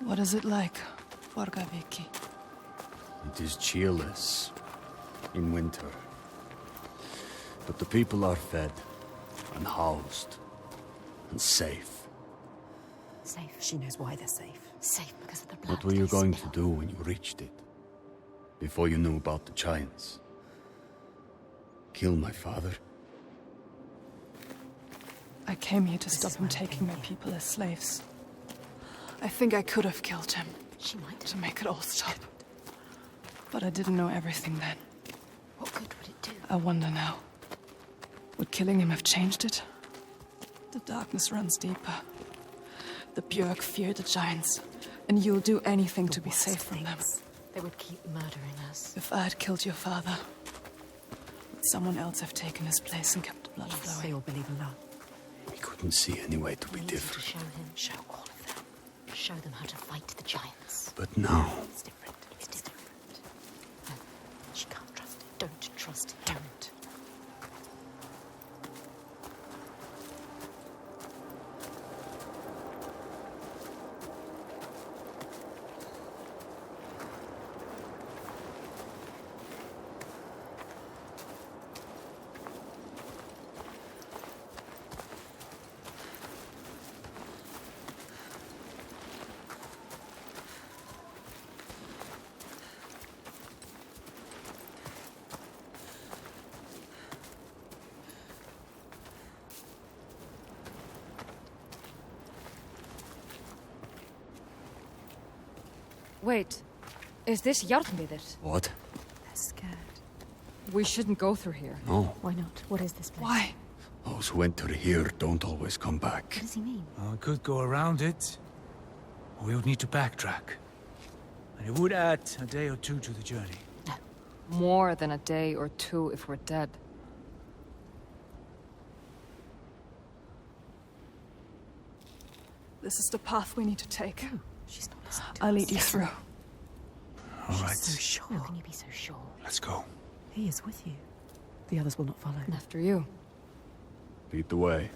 What is it like, Borgarvirki? It is cheerless in winter. But the people are fed and housed and safe. Safe. She knows why they're safe. Safe because of the blood. What were you going to do when you reached it? Before you knew about the giants? Kill my father? I came here to stop him taking my people as slaves. I think I could have killed him. She might. To make it all stop. But I didn't know everything then. What good would it do? I wonder now. Would killing him have changed it? The darkness runs deeper. The 𝗲𝗃 fear the giants, and you'll do anything to be safe from them. They would keep murdering us. If I had killed your father, would someone else have taken his place and kept the blood flowing? They all believe in love. We couldn't see any way to be different. Show him, show all of them. Show them how to fight the giants. But now... It's different. It's different. No, she can't trust it. Don't trust it. Don't. Wait, is this 𝗦𝗲𝗹𝗹𝗯𝗹𝗃? What? They're scared. We shouldn't go through here. No. Why not? What is this place? Why? Those who enter here don't always come back. What does he mean? We could go around it, or we would need to backtrack. And it would add a day or two to the journey. No. More than a day or two if we're dead. This is the path we need to take. No, she's not listening to I'll us. lead you through. All right, She's so sure. How can you be so sure? let's go. He is with you. The others will not follow. And after you. Lead the way.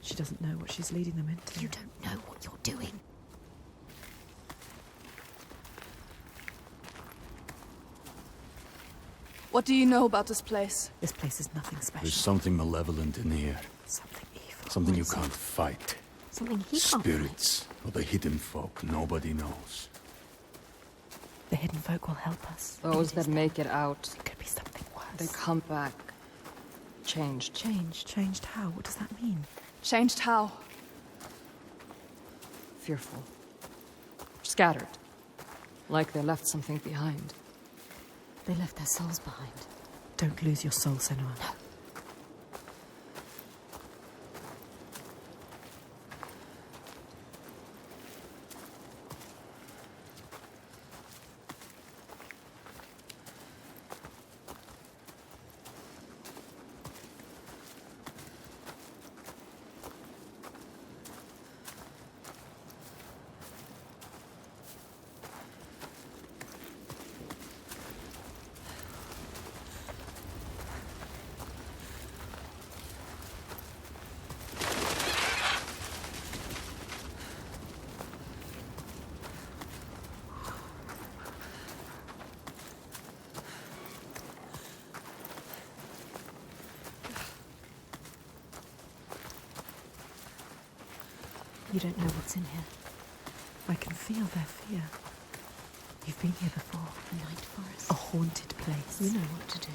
She doesn't know what she's leading them into. You don't know what you're doing. What do you know about this place? This place is nothing special. There's something malevolent in here. Something evil. Something What you is it? can't fight. Something he can't Spirits, or the hidden folk nobody knows. fight. The hidden folk will help us. Those It is that make it out, It could be something worse. they come back. Changed. Changed. Changed how? What does that mean? Changed how? Fearful. Scattered. Like they left something behind. They left their souls behind. Don't lose your soul, Senua. No. You don't know what's in here. I can feel their fear. You've been here before. A night forest. A haunted place. You know what to do.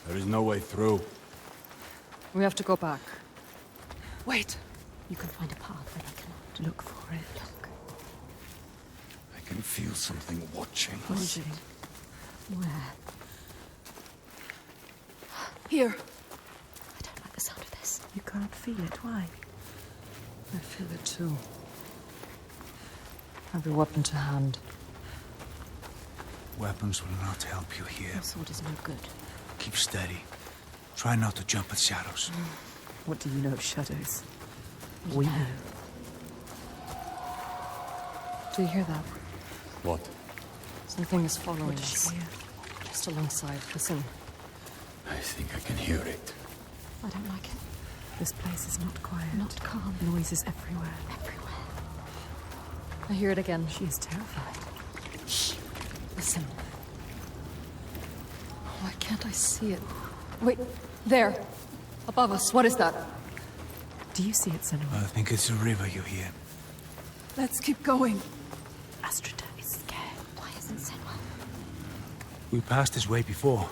There is no way through. We have to go back. Wait. You can find a path where they cannot. Look for it. Look. I can feel something watching us. Watching. Where? Here. I don't like the sound of this. You can't feel it. Why? I feel it too. Every weapon to hand. Weapons will not help you here. Your sword is no good. Keep steady. Try not to jump at shadows. What do you know of shadows? We know. Do you hear that? What? Something is following What does us. she hear? Just alongside. Listen. I think I can hear it. I don't like it. This place is not quiet. Not calm. Noises everywhere. Everywhere. I hear it again. She is terrified. Shh. Listen. Why can't I see it? Wait, there. Above us. What is that? Do you see it, Senua? I think it's a river you hear. Let's keep going. Astrida is scared. Why isn't Senua? We passed this way before.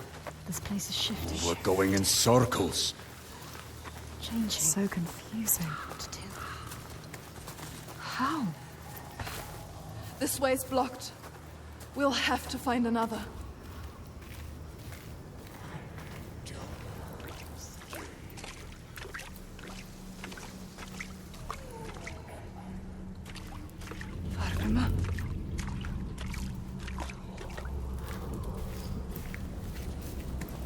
This place is shifting. We're going in circles. Changing. So confusing. What to do? How? This way's blocked. We'll have to find another. Farma.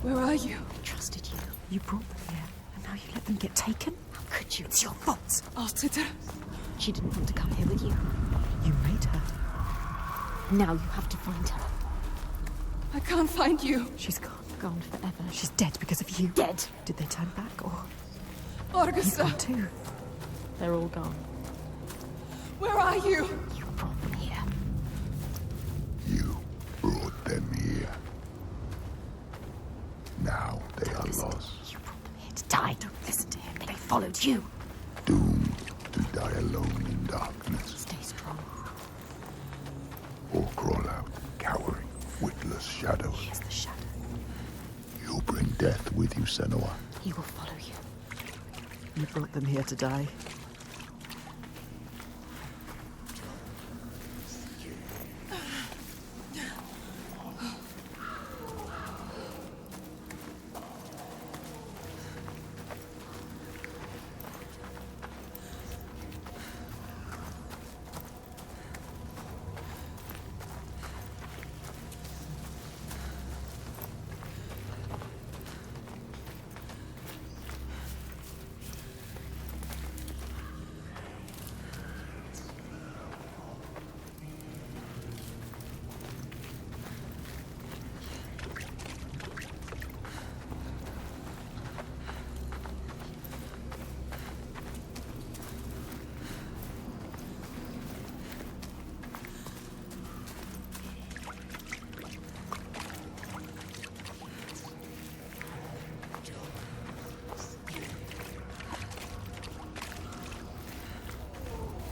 Where are you? I trusted you. You brought them here, and now you let them get taken? How could you? It's your fault. 𝗦𝗲𝗹𝗃. She didn't want to come here with you. You made her. Now you have to find her. I can't find you. She's gone. Gone forever. She's dead because of you. Dead. Did they turn back, or he's Augusta, gone too? They're all gone. where are you? You brought them here. You brought them here. Now they are lost, You brought them here to die. Don't listen to him. They followed you. doomed to die alone in darkness, Stay strong. or crawl out, cowering, witless shadows. He is the shadow. You'll bring death with you, Senua. He will follow you. You brought them here to die.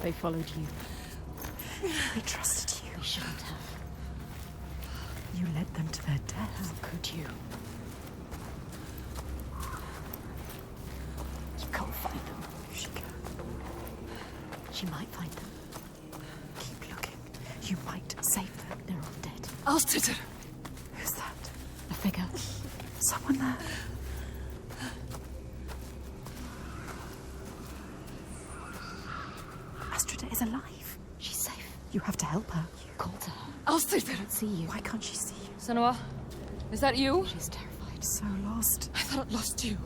They followed you. We trusted you. We shouldn't have. You led them to their How death. could you? You can't find them. She can. She might find them. Keep looking. You might save them. They're all dead. 𝗦𝗲𝗃. Who's that? A figure. Someone there. Astrida is alive. She's safe. You have to help her. You called her. 𝗦𝗲𝗃. See you. Why can't she see you? Senua, is that you? She's terrified. So lost. I thought I lost you.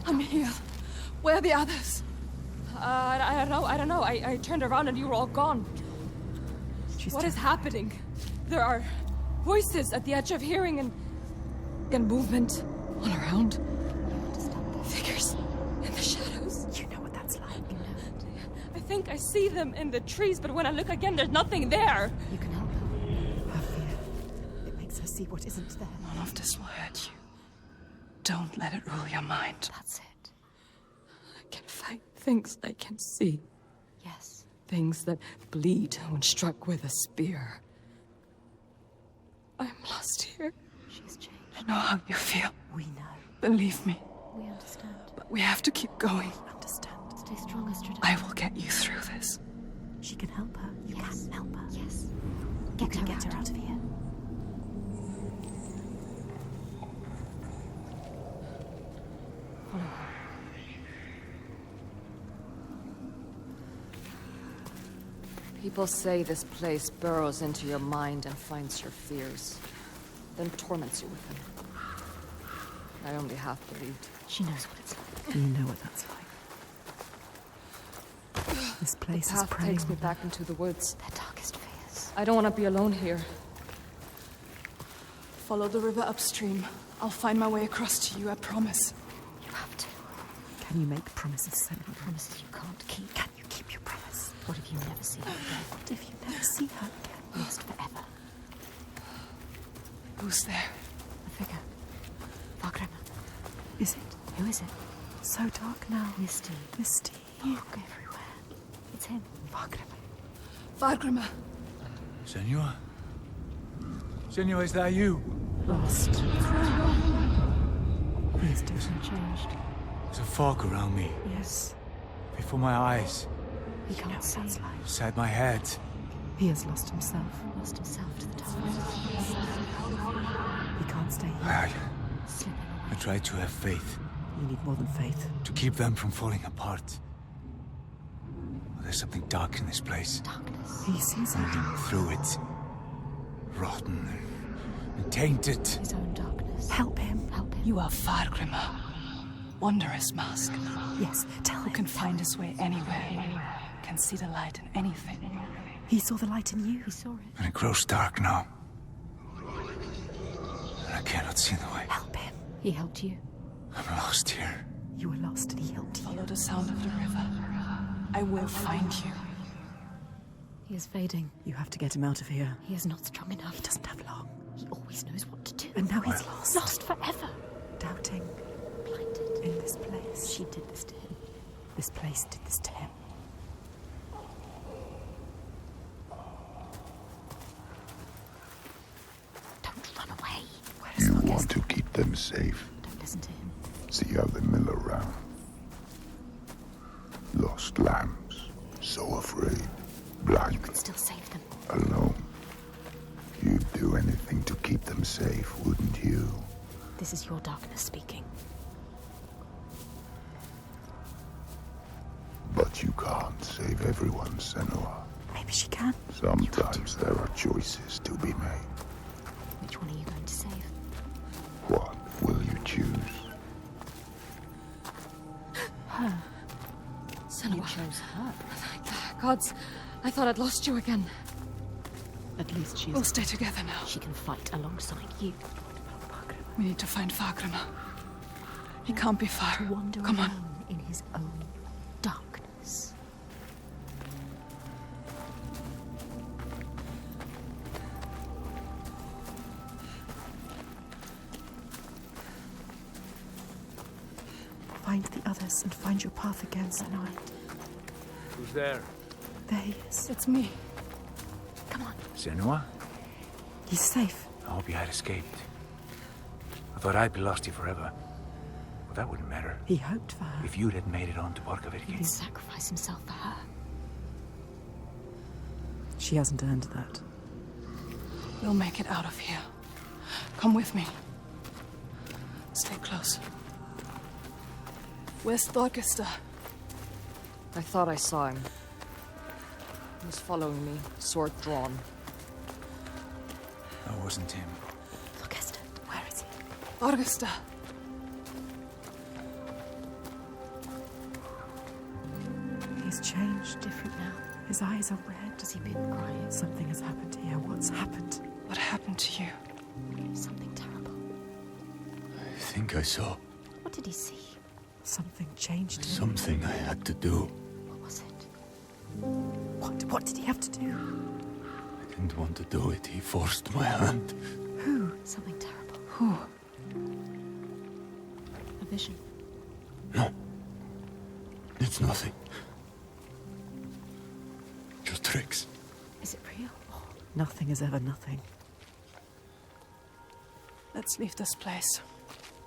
I'm here. Where are the others? I don't know. I turned around and you were all gone. She's What is happening? There are voices at the edge of hearing and movement all around. Figures in the shadows. You know what that's like. I think I see them in the trees, but when I look again, there's nothing there. You can help her. Her fear. It makes her see what isn't there. None of this will hurt you. Don't let it rule your mind. That's it. I can fight things I can see. Yes. Things that bleed when struck with a spear. I'm lost here. She's changed. I know how you feel. We know. Believe me. We understand. But we have to keep going. Understand. Stay strong, Astrida. I will get you through this. She can help her. You Yes. can help her. Yes. You can get her out of here. Follow her. People say this place burrows into your mind and finds your fears, then torments you with them. I only half believed. She knows what it's like. You know what that's like. This place is Path preying takes me on her. back into the woods. Their darkest fears. I don't want to be alone here. Follow the river upstream. I'll find my way across to you, I promise. You have to. Can you make promises, Senua? Promises you can't keep. Can you keep your promise? What if you never see her again? What if you never see her again? Lost forever. Who's there? A figure. 𝗲𝗲𝗹𝗃. Is it? Who is it? So dark now. Misty. Misty. Fog everywhere. It's him. 𝗲𝗲𝗹𝗃. 𝗲𝗲𝗹𝗃. Senua? Senua, is that you? Lost. He is different. Changed. There's a fog around me, Yes. before my eyes, He can't see. That's like. inside my head. He has lost himself. Lost himself to the darkness. He can't stay here. I Slipping away. tried to have faith, You need more than faith. to keep them from falling apart. But there's something dark in this place. Darkness. He sees it. Moving through it. Rotten and tainted. His own darkness. Help him. Help him. You are 𝗲𝗲𝗃. Wondrous mask. Yes, tell Who him. can find his way anywhere. Can see the light in anything. He saw the light in you. He saw it. And it grows dark now. And I cannot see the way. Help him. He helped you. I'm lost here. You were lost and he helped you. Follow the sound of the river. I will find you. He is fading. You have to get him out of here. He is not strong enough. He doesn't have long. He always knows what to do. And now he's lost. Lost forever. Doubting Blinded. in this place. She did this to him. This place did this to him. Don't run away. Where is You August? want to keep them safe. Don't listen to him. See how they mill around. Lost lambs, so afraid, blind, You can still save them. alone. You'd do anything to keep them safe, wouldn't you? This is your darkness speaking. But you can't save everyone, Senua. Maybe she can. Sometimes there are choices to be made. Which one are you going to save? What will you choose? Senua. You chose her. Gods, I thought I'd lost you again. At least she's. We'll stay together now. She can fight alongside you. We need to find 𝗲𝗃𝗃. He can't be far. To wander Come on. alone in his own darkness. Find the others and find your path again, Senua. Who's there? There he is. It's me. Come on. Senua? He's safe. I hope you had escaped. I thought I'd be lost here forever. But that wouldn't matter He hoped for her. if you had made it on to Borgarvirki. He'd sacrifice himself for her. She hasn't earned that. We'll make it out of here. Come with me. Stay close. Where's 𝗲𝗃𝗃? I thought I saw him. He was following me, sword drawn. That wasn't him. Look, Esther. Where is he? 𝗲𝗃𝗃. He's changed. Different now. His eyes are red. Has he been crying? Something has happened here. What's happened? What happened to you? Something terrible. I think I saw What did he see? Something changed him. something I had to do. What was it? What did he have to do? I didn't want to do it. He forced my hand. Who? Something terrible. Who? A vision. No. It's nothing. Just tricks. Is it real? Nothing is ever nothing. Let's leave this place.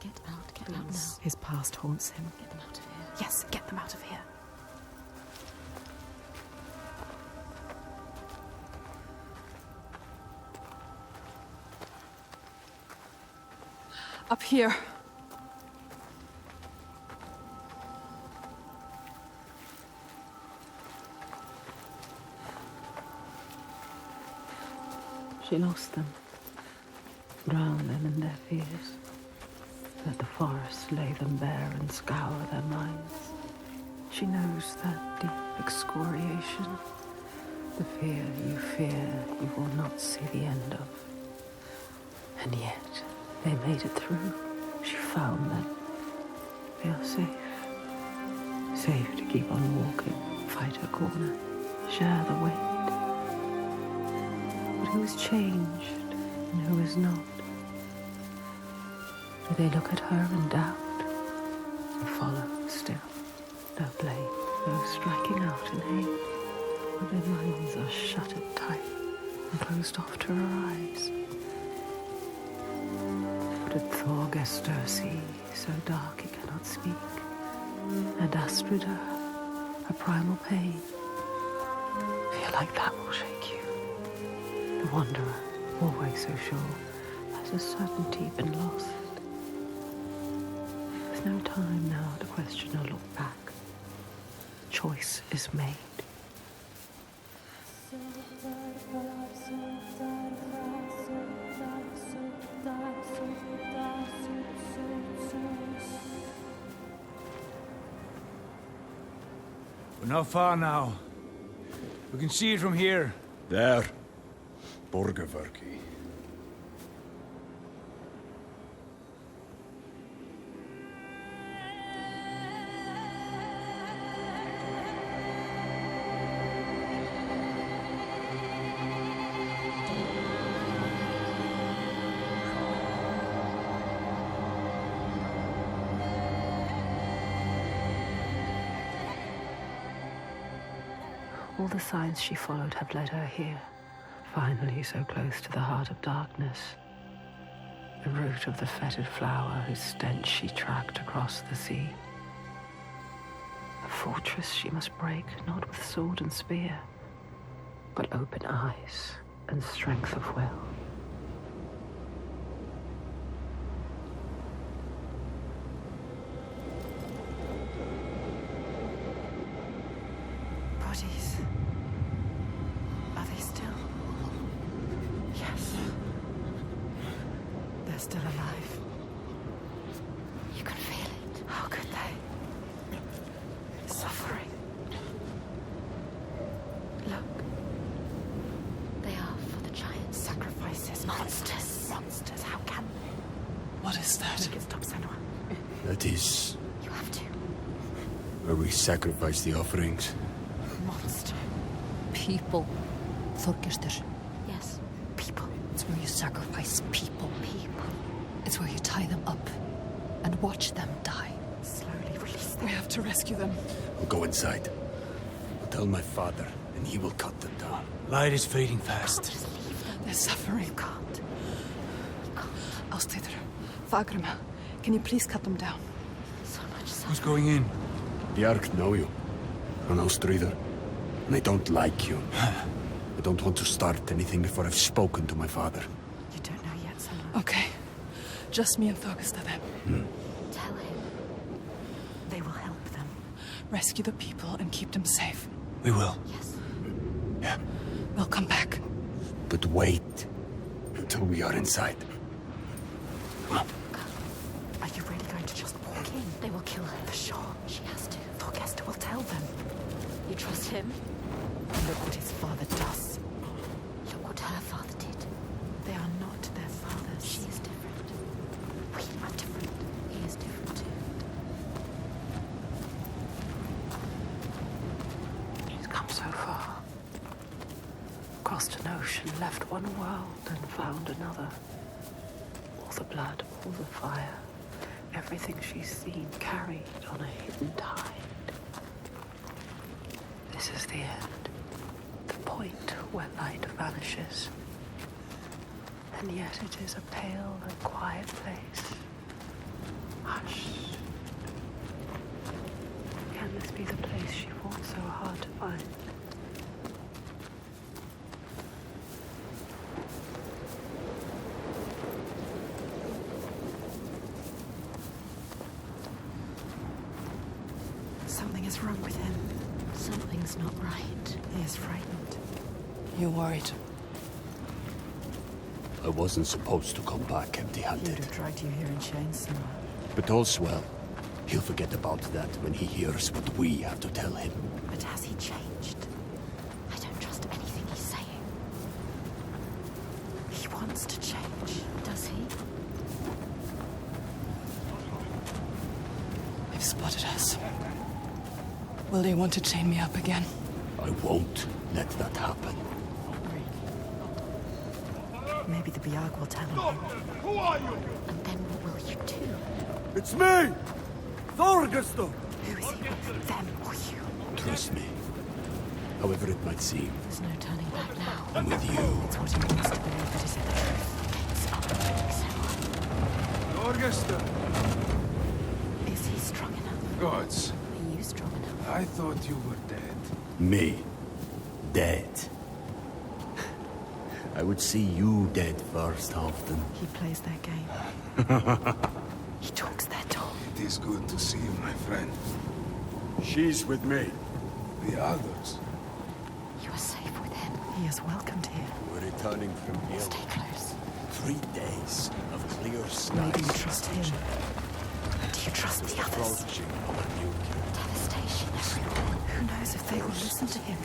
Get out now. His past haunts him. Get them out of here. Yes, get them out of here. Up here. She lost them, drowned them in their fears. Let the forest lay them bare and scour their minds. She knows that deep excoriation, the fear you will not see the end of. And yet, they made it through. She found them. They are safe. safe to keep on walking, fight her corner, share the weight. But who's changed and who is not? Do they look at her and doubt? And follow still? No blame, no striking out in hate. But their minds are shuttered tight and closed off to her eyes. What did 𝗦𝗲𝗃 see, so dark he cannot speak? And 𝗦𝗃, her primal pain. Feel like that will shake you. The wanderer, always so sure, has a certainty been lost. There's no time now to question or look back. Choice is made. We're not far now. We can see it from here. There. Borgarvirki. All the signs she followed have led her here, finally so close to the heart of darkness. The root of the fetid flower whose stench she tracked across the sea. A fortress she must break, not with sword and spear, but open eyes and strength of will. Bodies. Are they still? Yes. They're still alive. You can feel it. How could they? Suffering. Look. They are for the giants. Sacrifices. Monsters. Monsters. How can they? What is that? Make it stop, Senua. That is You have to. where we sacrifice the offerings. Monster. People. 𝗏𝗏𝗃. Yes. People. It's where you sacrifice people. People. It's where you tie them up and watch them die. Slowly release them. We have to rescue them. I'll go inside. I'll tell my father, and he will cut them down. Light is fading fast. Just leave them. They're suffering. You can't. 𝗏𝗏𝗃. 𝗏𝗏𝗃, can you please cut them down? So much Who's suffering. going in? The Ark know you. And 𝗏𝗏𝗃. And I don't like you. I don't want to start anything before I've spoken to my father. You don't know yet, Senua. Okay. Just me and 𝗏𝗏𝗃 then. Tell him. They will help them. Rescue the people and keep them safe. We will. Yes. Yeah. We'll come back. But wait until we are inside. Come on. Are you really going to just walk in? They will kill her. For sure. She has to. 𝗏𝗏𝗃 will tell them. You trust him? Look what his father does. Look what her father did. They are not their fathers. She is different. We are different. He is different too. She's come so far. Crossed an ocean, left one world and found another. All the blood, all the fire, everything she's seen carried on a hidden tide. This is the end, the point where light vanishes. And yet it is a pale and quiet place. Hush. Can this be the place she fought so hard to find? Something is wrong with him. Something's not right. He is frightened. You're worried. I wasn't supposed to come back He would empty-handed. have dragged you here in chains, Senua. But all's well. He'll forget about that when he hears what we have to tell him. But has he changed? I don't trust anything he's saying. He wants to change. Does he? They've spotted us. Will they want to chain me up again? I won't let that happen. Maybe the 𝗲𝗲𝗃 will tell him. Who are you? And then what will you do? It's me! 𝗏𝗏𝗃. Who is he with, them or you? Trust me. However it might seem, There's no turning back now. I'm with you. It's what he wants to believe, but is it the truth? It's up to 𝗏𝗏𝗃. Is he strong enough? Gods, Are you strong enough? I thought you were dead. Me? Dead? I would see you dead first, often. He plays their game. He talks their talk. It is good to see you, my friend. She's with me. The others. You are safe with him. He is welcomed here. We're returning from here. Stay close. 3 days of clear skies. Maybe you trust him. Do you trust the others? Approaching our new Devastation everywhere. Who knows if they will listen to him?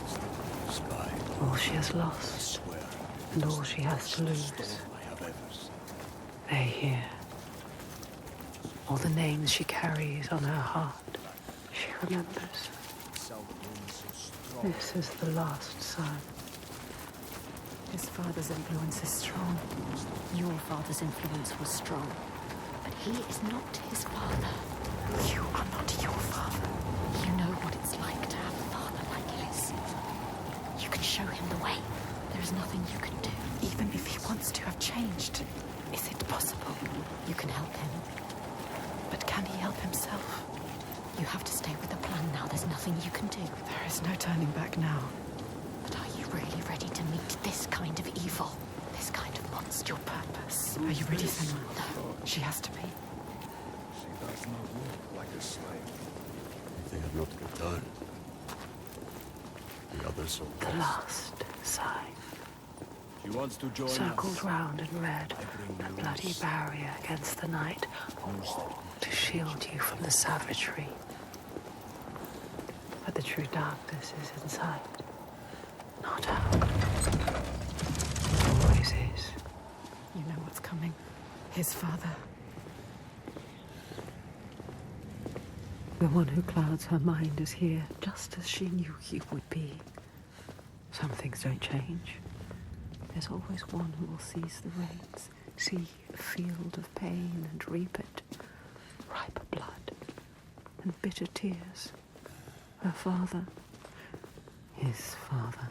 sky. All she has lost, I swear, and all she has to lose, I have ever seen. they hear. All the names she carries on her heart, she remembers. This is the last son. His father's influence is strong. Your father's influence was strong, but he is not his father. You are not your father. You know what it's like to have a father like his. You can show him the way. There is nothing you can do. Even if he wants to have changed, is it possible? You can help him. But can he help himself? You have to stay with the plan now. There's nothing you can do. There is no turning back now. But are you really ready to meet this kind of evil? This kind of monster? Your purpose. Are you ready, Senua? No. She has to be. She does not look like a slave. If they have not returned, the others will The last sign. She wants to join Circled us. round in red, a bloody barrier against the night, to shield you from the savagery. But the true darkness is inside, not out. Always is. You know what's coming. His father. The one who clouds her mind is here, just as she knew he would be. Some things don't change. There's always one who will seize the reins, see a field of pain and reap it. Ripe blood and bitter tears. Her father, his father.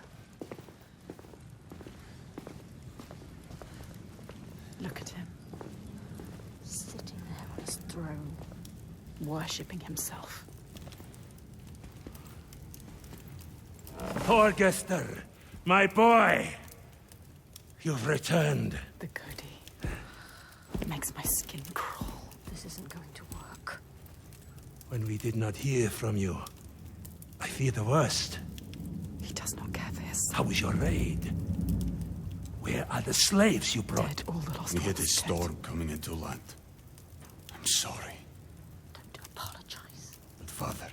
Look at him. Sitting there on his throne. Worshipping himself. 𝗏𝗏𝗃, my boy! You've returned. The goody. Makes my skin crawl. This isn't going to work. When we did not hear from you, I fear the worst. He does not care for his son. How was your raid? Where are the slaves you brought? Dead, all the lost We hit a ones dead. storm coming into land. I'm sorry, Don't apologize. but Father,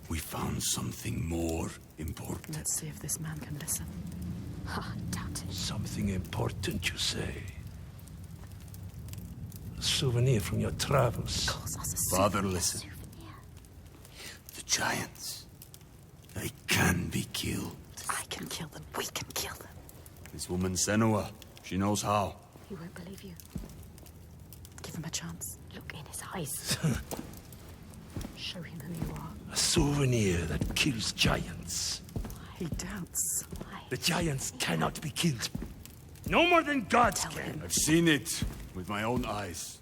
we found something more important. Let's see if this man can listen. Ha, doubt it. Something important, you say? A souvenir from your travels. Calls us a Father, listen. Souvenir. The giants, they can be killed. I can kill them. We can kill them. This woman Senua, she knows how. He won't believe you. Give him a chance. Look in his eyes. Show him who you are. A souvenir that kills giants. He doubts. The giants cannot be killed. No more than gods Tell can. him. I've seen it with my own eyes.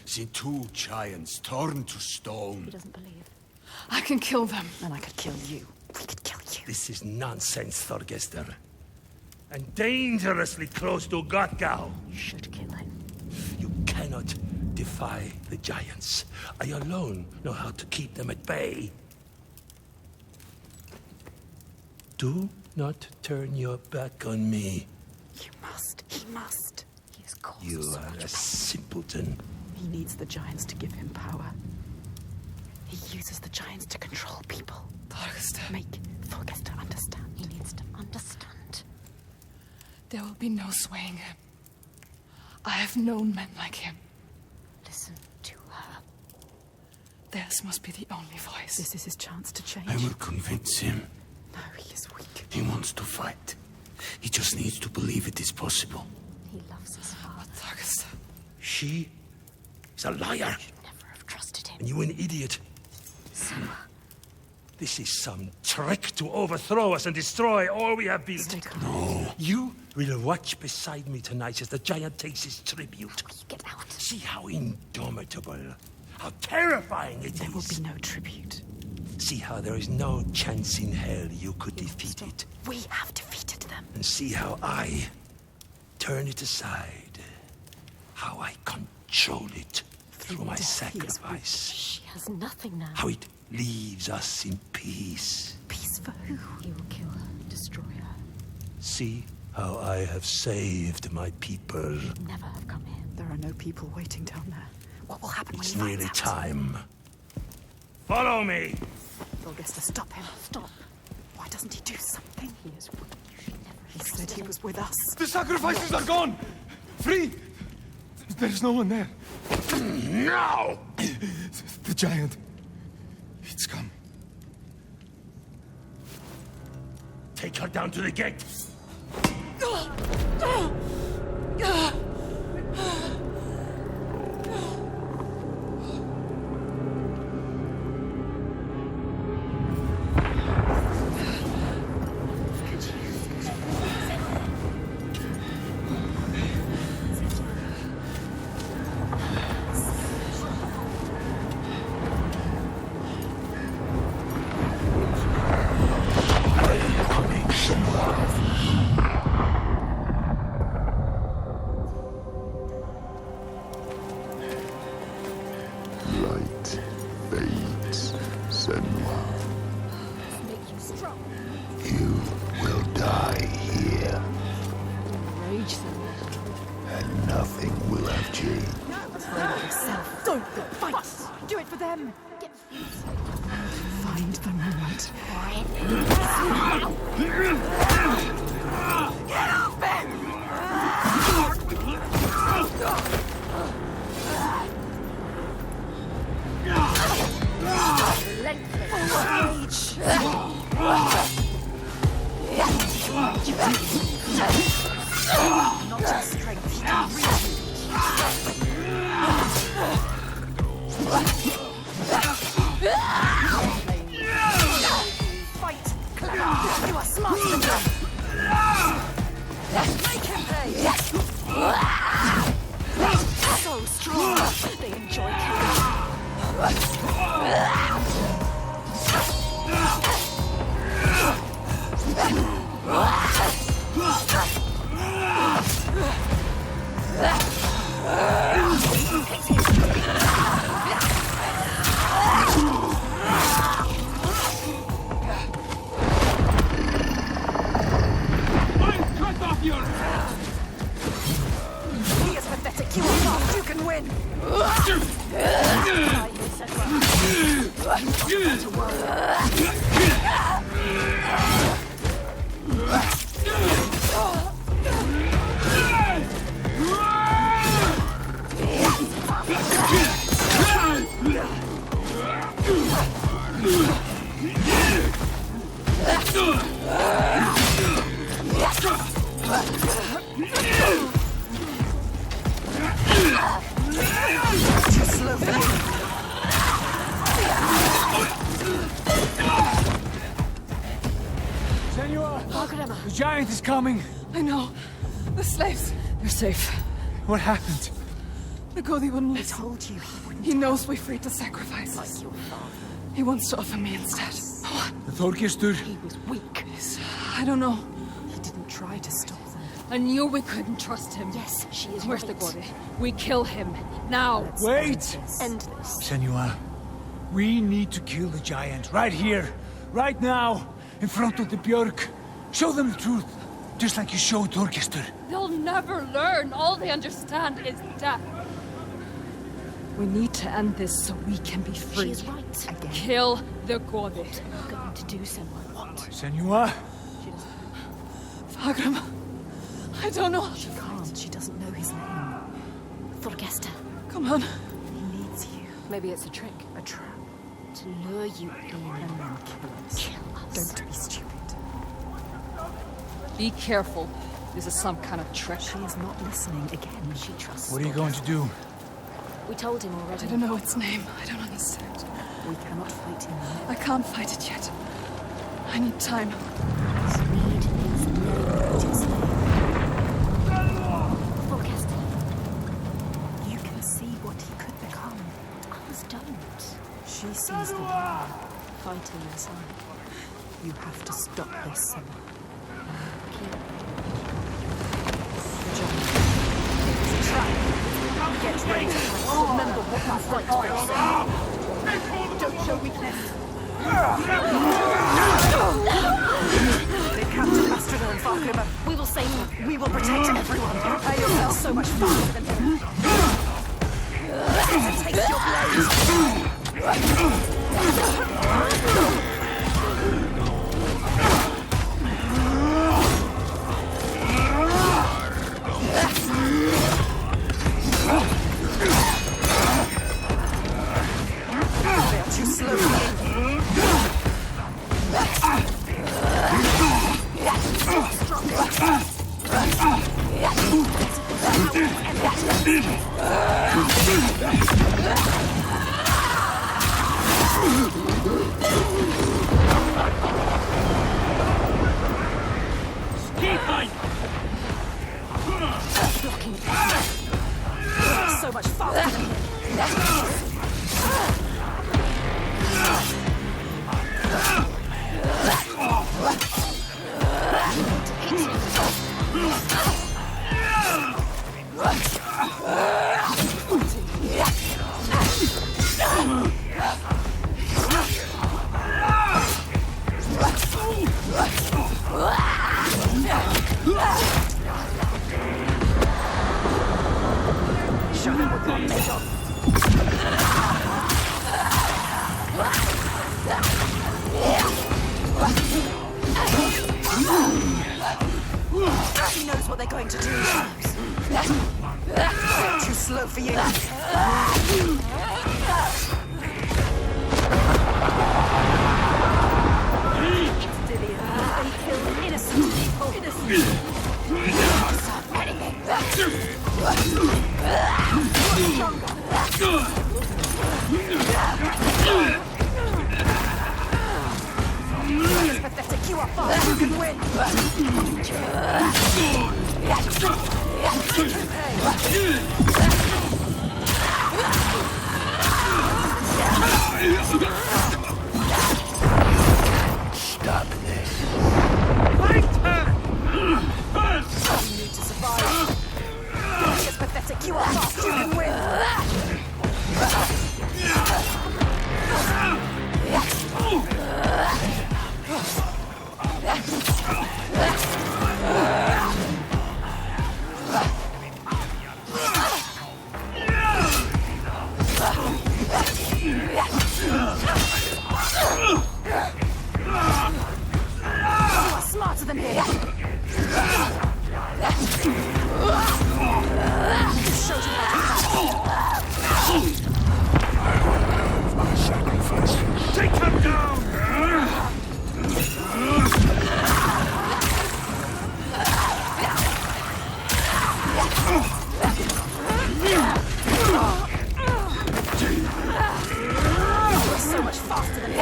Seen 2 giants torn to stone. He doesn't believe. I can kill them. And I could kill you. We could kill you. This is nonsense, 𝗏𝗏𝗃. And dangerously close to 𝗏𝗏𝗃. You should kill him. You cannot defy the giants. I alone know how to keep them at bay. Do not turn your back on me. You must. He must. He has caused You so are much a pain. simpleton. He needs the giants to give him power. He uses the giants to control people. 𝗏𝗏𝗃. Make focus to understand. He needs to understand. There will be no swaying him. I have known men like him. Listen to her. Theirs must be the only voice. This is his chance to change. I will convince him. No, he is weak. He wants to fight. He just needs to believe it is possible. He loves his father. 𝗲𝗲𝗹𝗹𝗯𝗹. She is a liar. Should never have trusted him. And you an idiot. Senua. This is some trick to overthrow us and destroy all we have built. No. You will watch beside me tonight as the giant takes his tribute. You get out. See how indomitable, how terrifying it is. There will be no tribute. See how there is no chance in hell you could defeat it. We have defeated them. And see how I turn it aside. How I control it through my sacrifice. She has nothing now. How it leaves us in peace. Peace for who? He will kill her, destroy her. See how I have saved my people. Never have come here. There are no people waiting down there. What will happen when It's he finds nearly out? time. Follow me! 𝗲𝗲𝗹𝗃, stop him. Stop. Why doesn't he do something? He is weak. You should never have He said trusted he him. was with us. The sacrifices are gone! Free! There's no one there. Now! The giant. It's come. Take her down to the gate. Light fades, Senua. Make you strong. You will die here, Rage them. and nothing will have changed. Yourself. Don't fight. Do it for them. Find the moment. Not just strength, fight. Clever. You are smarter than them. Make him pay. So strong. They enjoy killing. He is pathetic. You are not. You can win. Too slow for you. Senua! The giant is coming! I know. The slaves. They're safe. What happened? The 𝗲𝗲𝗹𝗃 wouldn't I listen. told you he wouldn't. He knows we freed the sacrifices. He wants to offer me instead. The 𝗲𝗲𝗃? He was weak. I don't know. He didn't try to stop them. I knew we couldn't trust him. Yes, she is Where's right. the 𝗲𝗲𝗹? We kill him. Now. Wait! End this. Senua, we need to kill the giant right here, right now, in front of the Björk. Show them the truth, just like you showed 𝗲𝗃𝗃. They'll never learn. All they understand is death. We need to end this so we can be free. She is right. Again. Kill the 𝗲𝗲𝗃. What are you going to do, Senua? What? Senua? 𝗲𝗲𝗃. I don't know. She can't. She doesn't know his name. 𝗲𝗃𝗃. Come on. He needs you. Maybe it's a trick. A trap. To lure you in and then kill us. Don't be stupid. Be careful. This is some kind of trick. She is not listening again. She trusts. What are you going to do? We told him already. I don't know its name. I don't understand. We cannot fight him now. I can't fight it yet. I need time. Need his name. Just forecast. You can see what he could become. Others don't. She sees the power fighting inside. You have to stop this, Senua. Get ready. Remember what you fight for. Don't show weakness. They captured Astrid and 𝗦𝗲𝗹𝗯𝗹𝗯𝗹. We will save him. We will protect everyone. Prepare yourself so much faster than him. Taste your blade. Too slow. So much faster. Show them what you're made of. He knows what they're going to do. Too slow for you. They kill innocent people. It's pathetic. You are fast. You can win. Stop this. Fight her! You need to survive. It's pathetic. You are fast. You can win. You are smarter than him. You showed him how to fight. My sacrifice. Take him down! You're so much faster than him.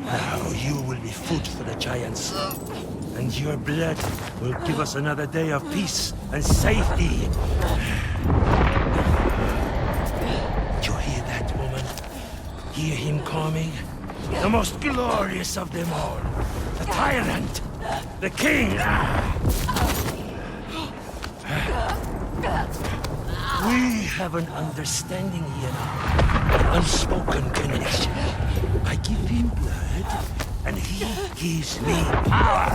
Now you will be food for the giants, and your blood will give us another day of peace and safety. You hear that, woman? Hear him coming? The most glorious of them all. The tyrant. The king. We have an understanding here. An unspoken connection. I give him blood, and he gives me power.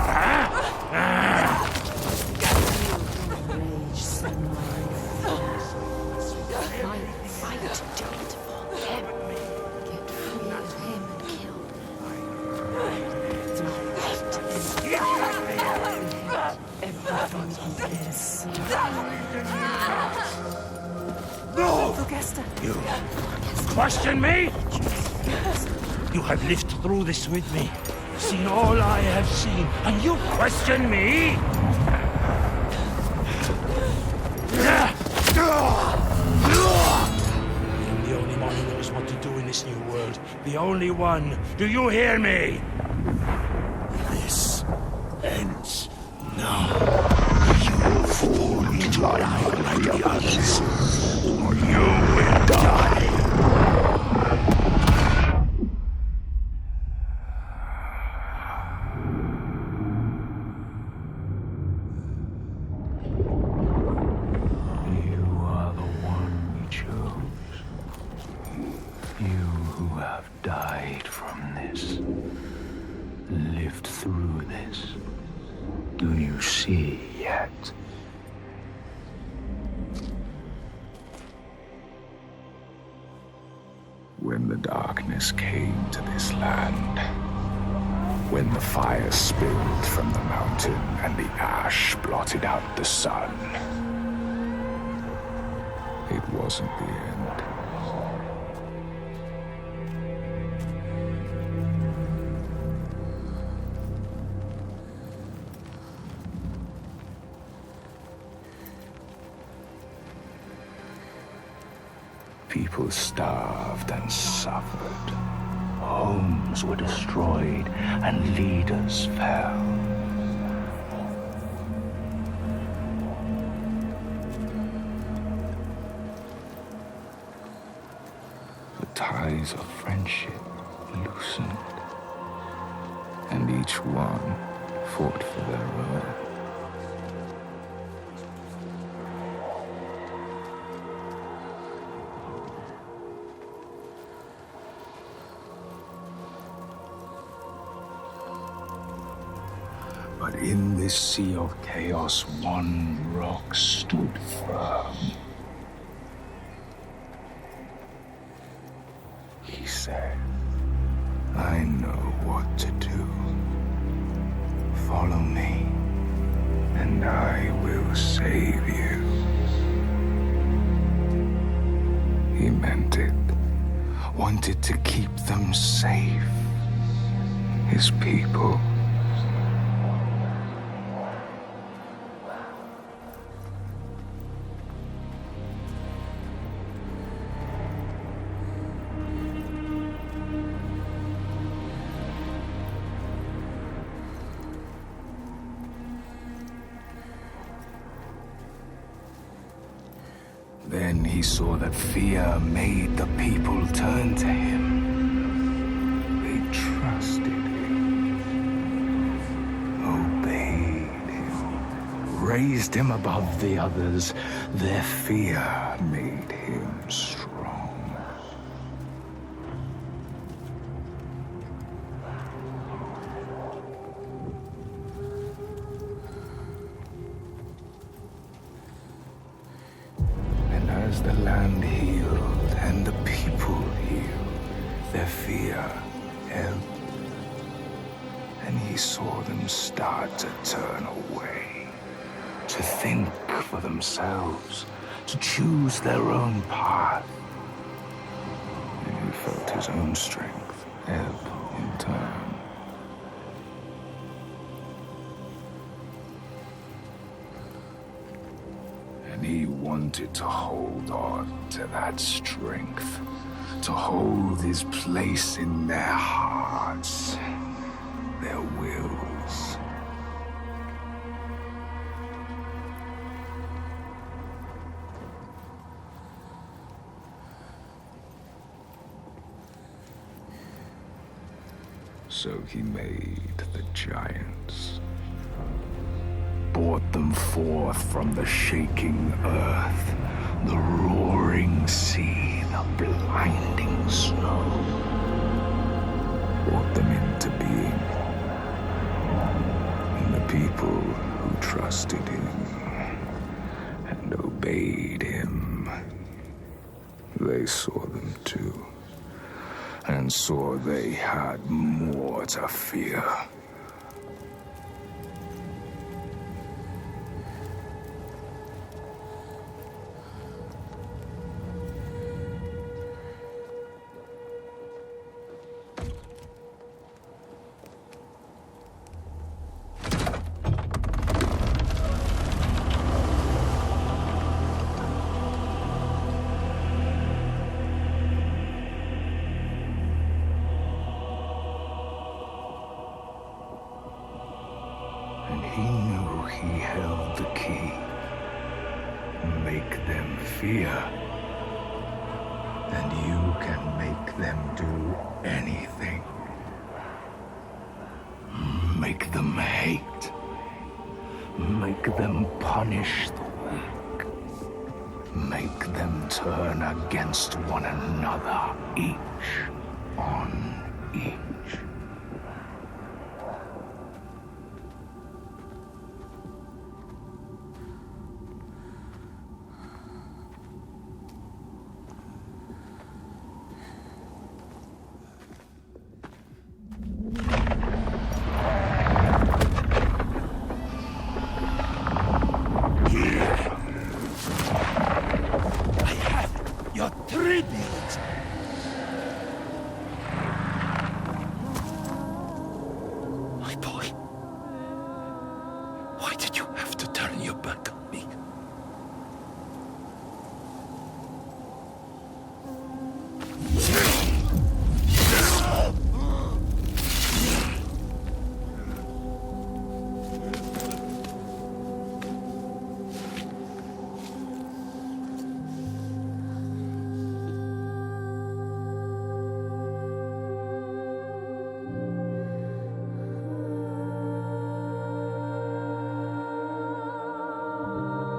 Rage, Senua, Fight, do it for him. Get free of him and kill. Everything he is. No! 𝗦𝗲𝗹𝗹𝗯𝗹𝗱. You question me? You have lived through this with me, seen all I have seen, and you question me? I am the only one who knows what to do in this new world. The only one. Do you hear me? This ends now. You will fall into life like the others, or you will die. Died from this, lived through this. Do you see yet? When the darkness came to this land, when the fire spilled from the mountain and the ash blotted out the sun, it wasn't the end. People starved and suffered. Homes were destroyed and leaders fell. The ties of friendship loosened, and each one fought for their own. But in this sea of chaos, one rock stood firm. He said, I know what to do. Follow me, and I will save you. He meant it, wanted to keep them safe, his people. Then he saw that fear made the people turn to him. They trusted him, obeyed him, raised him above the others. Their fear made him strong. As the land healed and the people healed, their fear ebbed, and he saw them start to turn away, to think for themselves, to choose their own path. And he felt his own strength ebb in turn. And he wanted to hold on to that strength, to hold his place in their hearts, their wills. So he made the giants, brought them forth from the shaking earth, the roaring sea, the blinding snow, brought them into being. And the people who trusted him and obeyed him They saw them too, and saw they had more to fear. He knew he held the key. Make them fear. And you can make them do anything. Make them hate. Make them punish the weak. Make them turn against one another, each on each.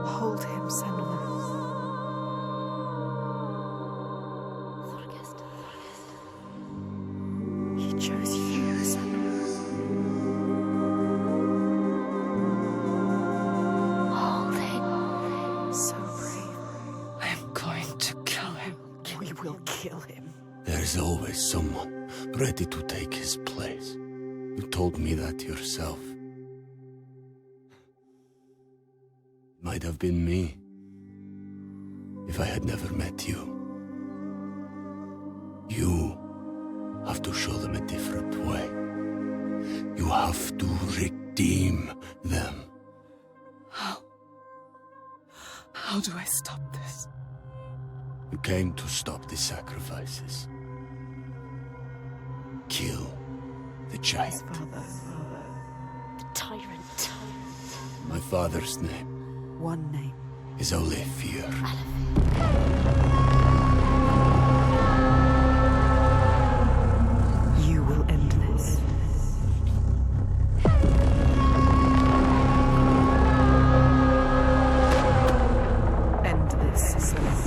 Hold him, Senua. He chose you, Senua. Hold him. So brave. I am going to kill him. We will kill him. There is always someone ready to take his place. You told me that yourself. Might have been me if I had never met you. You have to show them a different way. You have to redeem them. How? How do I stop this? You came to stop the sacrifices. Kill the giant. The tyrant. My father's name One name is 𝗦𝗴𝗃. You will end this. End this, Senua.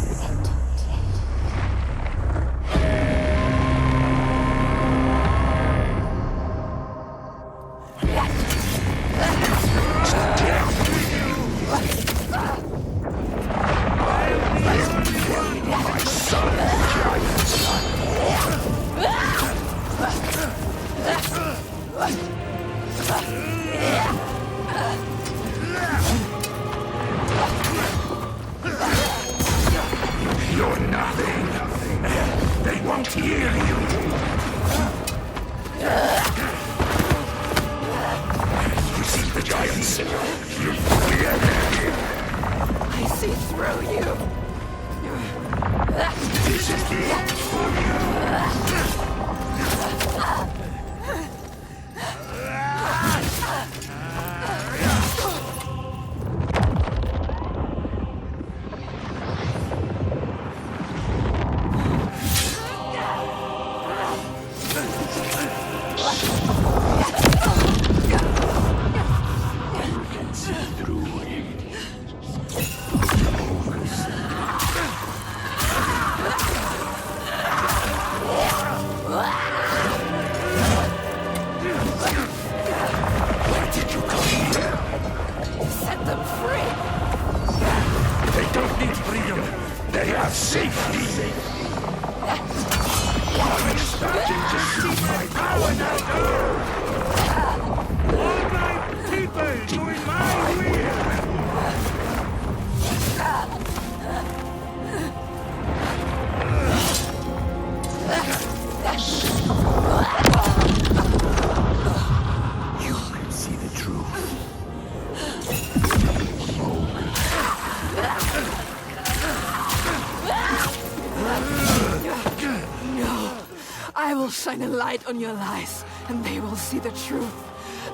I will shine a light on your lies, and they will see the truth.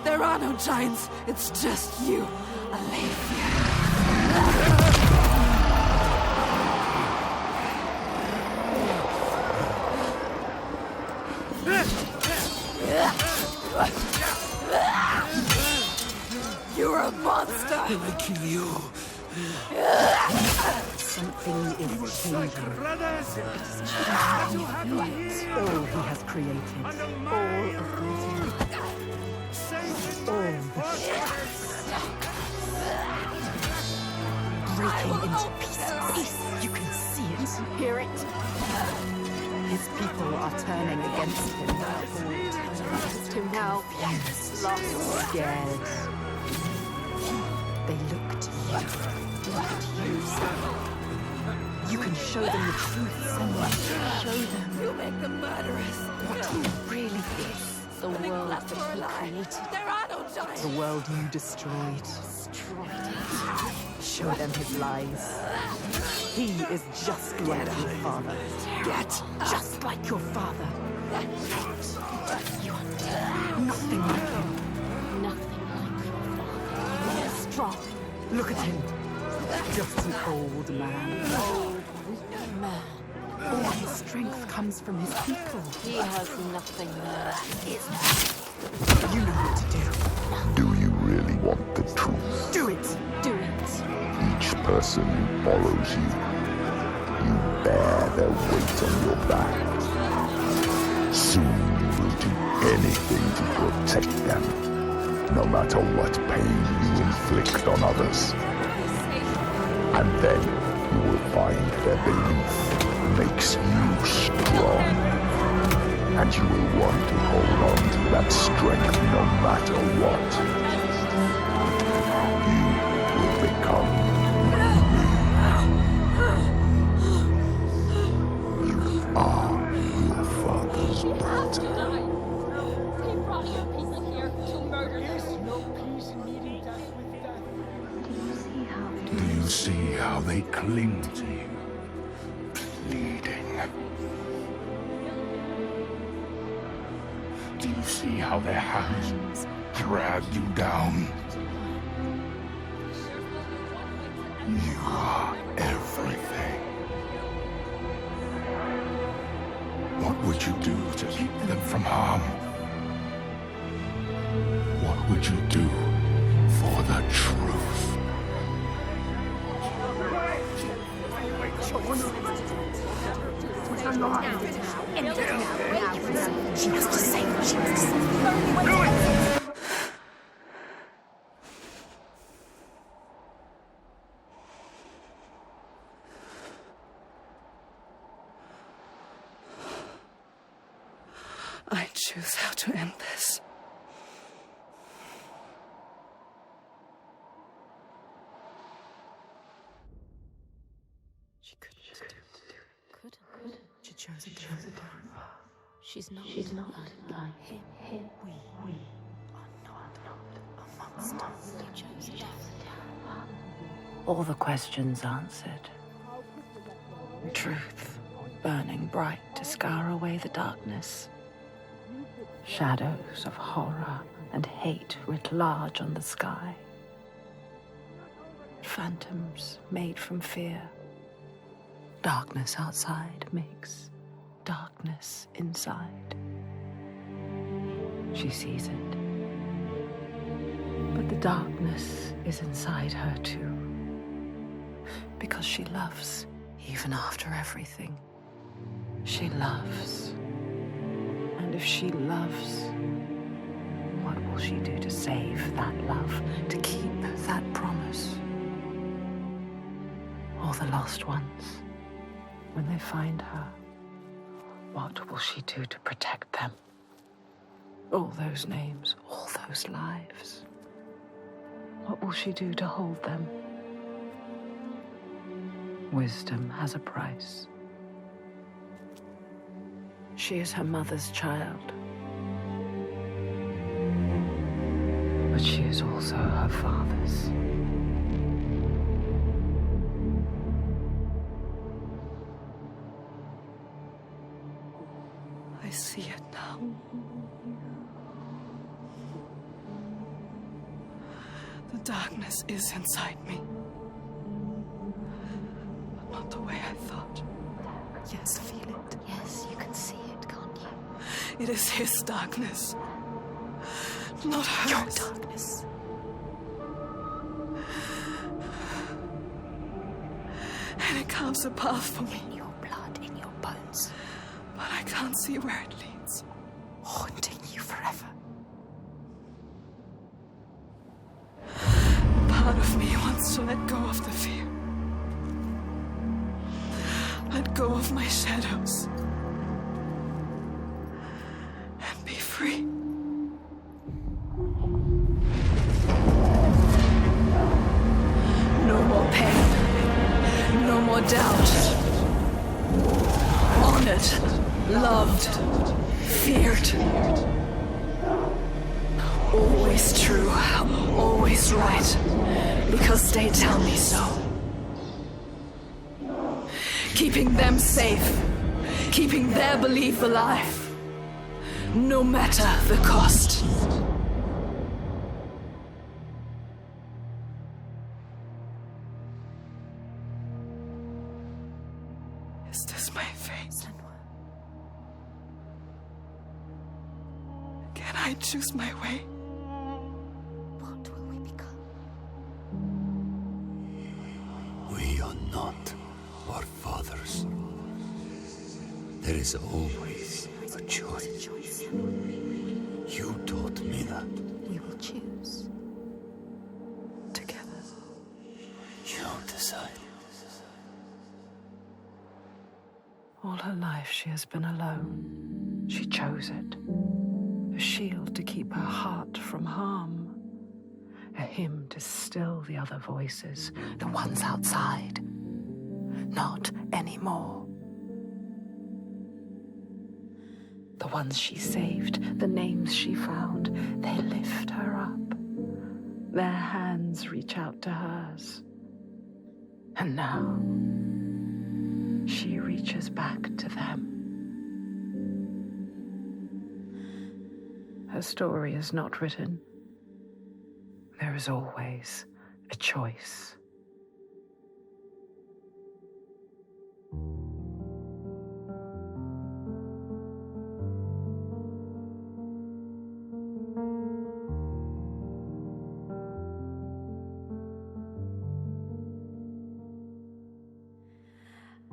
There are no giants, it's just you, 𝗦𝗲𝗹𝗃. You're a monster! Will I kill you? Something is changing. All he has created. All of breaking into pieces. You can see it, hear it. His people are turning against him. Against him now, lost, scared. They look to you. You can show them the truth, Senua. Show them. You make them murderous. What he really is. The world that he created. There are no giants. The world you destroyed. Show them his lies. He is just like your father. Just like your father. You are nothing like him. Nothing like your father. He is strong. Look at him. Just an old man. Old, weak man. All his strength comes from his people. He has nothing there. You know what to do. Do you really want the truth? Do it. Do it. Each person who follows you, you bear their weight on your back. Soon you will do anything to protect them, no matter what pain you inflict on others. And then you will find their belief makes you strong. And you will want to hold on to that strength no matter what. You will become me. You are your father's daughter. He brought your people here to murder them. Do you see how they cling to you, pleading? Do you see how their hands drag you down? You are everything. What would you do to keep them from harm? What would you do for the truth? She has to say what she must say. I choose how to end this. She couldn't do it. Couldn't. She chose a different path. She's not like him. We are not a monster. You chose a different path. All the questions answered. Truth burning bright to scour away the darkness. Shadows of horror and hate writ large on the sky. Phantoms made from fear. Darkness outside makes darkness inside. She sees it. But the darkness is inside her too. Because she loves, even after everything. She loves. And if she loves, what will she do to save that love, to keep that promise? All the lost ones, when they find her, what will she do to protect them? All those names, all those lives. What will she do to hold them? Wisdom has a price. She is her mother's child. But she is also her father's. I see it now. The darkness is inside me. But not the way I thought. Yes, feel it. Yes, you can see it, can't you? It is his darkness. Not hers. Your darkness. And it carves a path for me. In your blood, in your bones. But I can't see where it leads. Haunting you forever. Part of me wants to let go of the fear. Let go of my shadows. And be free. No more pain. No more doubt. Honored. Loved. Feared. Always true. Always right. Because they tell me so. Keeping them safe. Keeping their belief alive. No matter the cost. Is this my fate? Senua. Can I choose my way? What will we become? We are not our fathers. There is always a choice. You taught me that. We will choose. Together. You decide. All her life she has been alone. She chose it. A shield to keep her heart from harm. A hymn to still the other voices, the ones outside. Not anymore. The ones she saved, the names she found, they lift her up. Their hands reach out to hers. And now, she reaches back to them. Her story is not written. There is always a choice.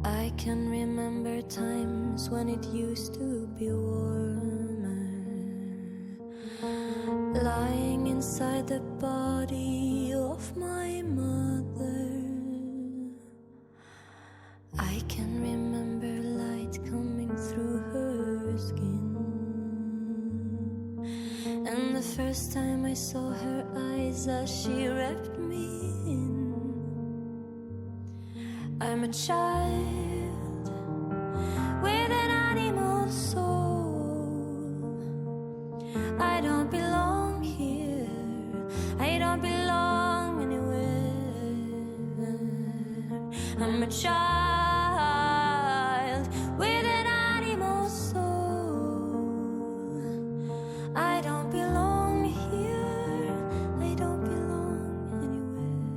I can remember times when it used to be warmer, lying inside the body of my mother. I can remember light coming through her skin, and the first time I saw her eyes as she wrapped me in. I'm a child with an animal soul. I don't belong here. I don't belong anywhere. I'm a child with an animal soul. I don't belong here. I don't belong anywhere.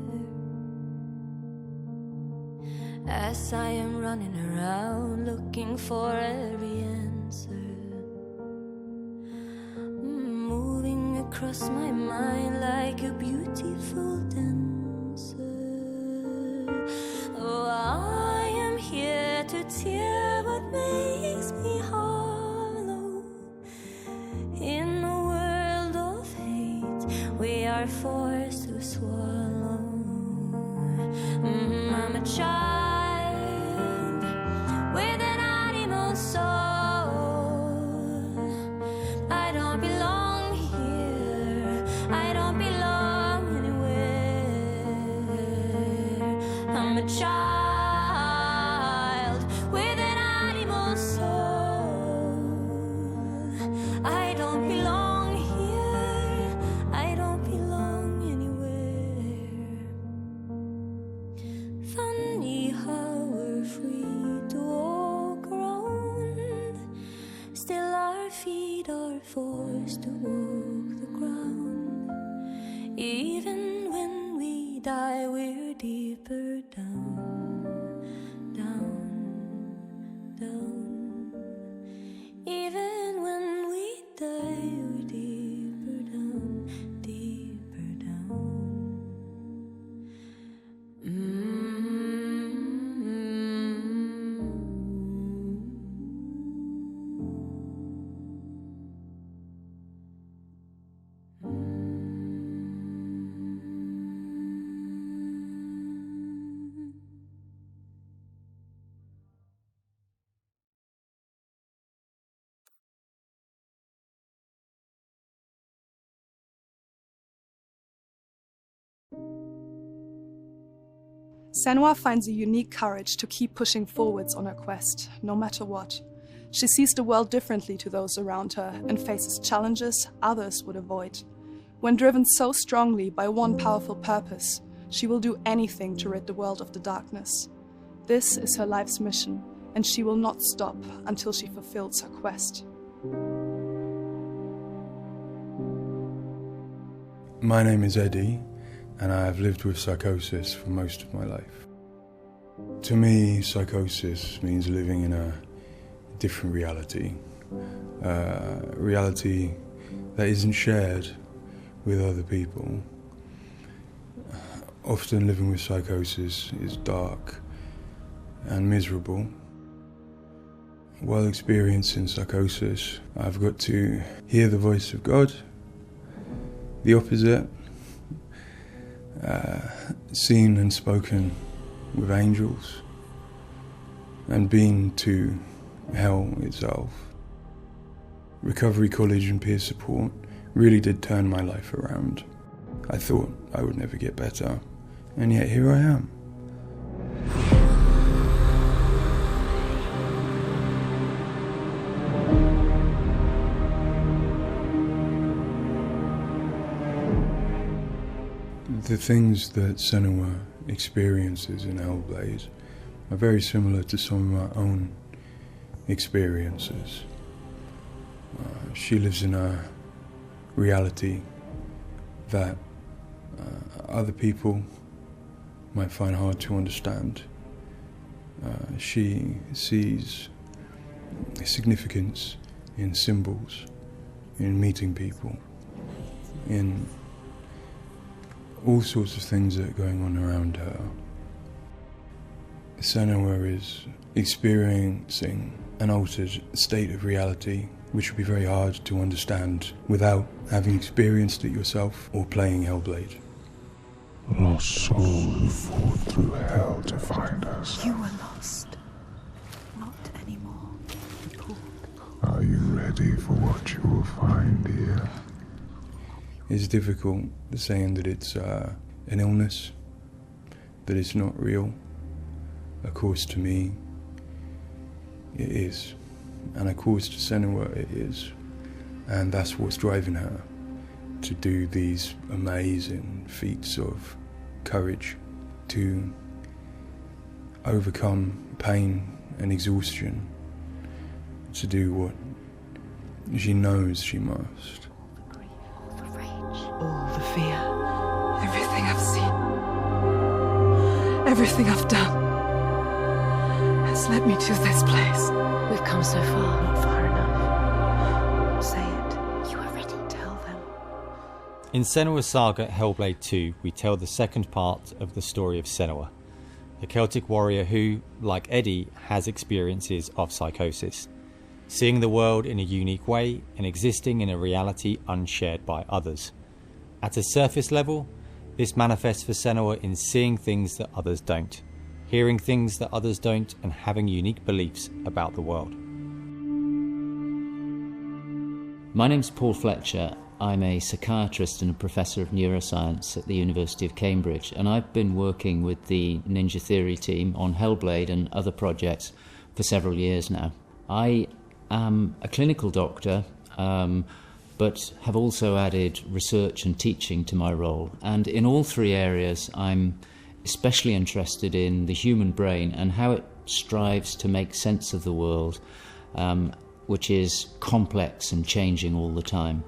As I am running around looking for every answer, moving across my mind like a beautiful dancer. Oh, I am here to tear what makes me hollow. In a world of hate, we are forced to swallow. I'm a child with an animal soul. I don't belong here. I don't belong anywhere. I'm a child with an animal soul. I don't belong here. I don't belong anywhere. are forced to walk the ground. Even when we die, we're deeper down, down, down. Even when we die, we're deeper down, deeper down. Senua finds a unique courage to keep pushing forwards on her quest, no matter what. She sees the world differently to those around her and faces challenges others would avoid. When driven so strongly by one powerful purpose, she will do anything to rid the world of the darkness. This is her life's mission, and she will not stop until she fulfills her quest. My name is Eddie, and I have lived with psychosis for most of my life. To me, psychosis means living in a different reality. A reality that isn't shared with other people. Often living with psychosis is dark and miserable. While experiencing psychosis, I've got to hear the voice of God, the opposite, seen and spoken with angels, and been to hell itself. Recovery college and peer support really did turn my life around. I thought I would never get better, and yet here I am. The things that Senua experiences in Hellblade are very similar to some of my own experiences. She lives in a reality that other people might find hard to understand. She sees significance in symbols, in meeting people, in all sorts of things that are going on around her. Senua is experiencing an altered state of reality which would be very hard to understand without having experienced it yourself or playing Hellblade. Lost soul who fought through hell to find us. You were lost. Not anymore. Are you ready for what you will find here? It's difficult saying that it's an illness, that it's not real. Of course, to me, it is. And of course, to Senua, it is. And that's what's driving her to do these amazing feats of courage, to overcome pain and exhaustion, to do what she knows she must. All the fear, everything I've seen, everything I've done has led me to this place. We've come so far, not far enough. Say it. You are ready. Tell them. In Senua's saga Hellblade II, we tell the second part of the story of Senua, a Celtic warrior who, like Eddie, has experiences of psychosis, seeing the world in a unique way and existing in a reality unshared by others. At a surface level, this manifests for Senua in seeing things that others don't, hearing things that others don't, and having unique beliefs about the world. My name's Paul Fletcher. I'm a psychiatrist and a professor of neuroscience at the University of Cambridge, and I've been working with the Ninja Theory team on Hellblade and other projects for several years now. I am a clinical doctor, but have also added research and teaching to my role. And in all three areas, I'm especially interested in the human brain and how it strives to make sense of the world, which is complex and changing all the time.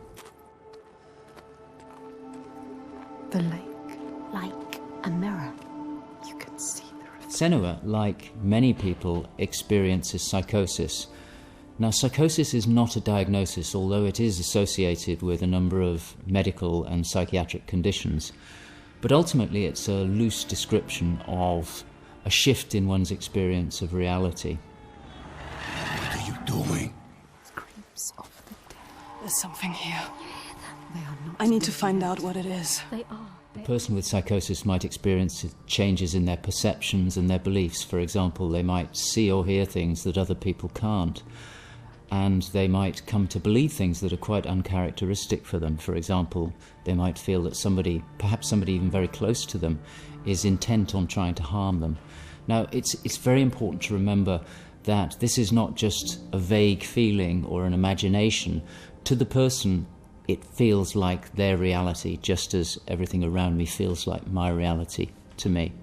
The lake, like a mirror. You can see the Senua, like many people, experiences psychosis. Now, psychosis is not a diagnosis, although it is associated with a number of medical and psychiatric conditions. But ultimately, it's a loose description of a shift in one's experience of reality. What are you doing? Screams of the dead. There's something here. They are not. I need to find out what it is. They are. A person with psychosis might experience changes in their perceptions and their beliefs. For example, they might see or hear things that other people can't. And they might come to believe things that are quite uncharacteristic for them. For example, they might feel that somebody, perhaps somebody even very close to them, is intent on trying to harm them. Now, it's very important to remember that this is not just a vague feeling or an imagination. To the person, it feels like their reality, just as everything around me feels like my reality to me.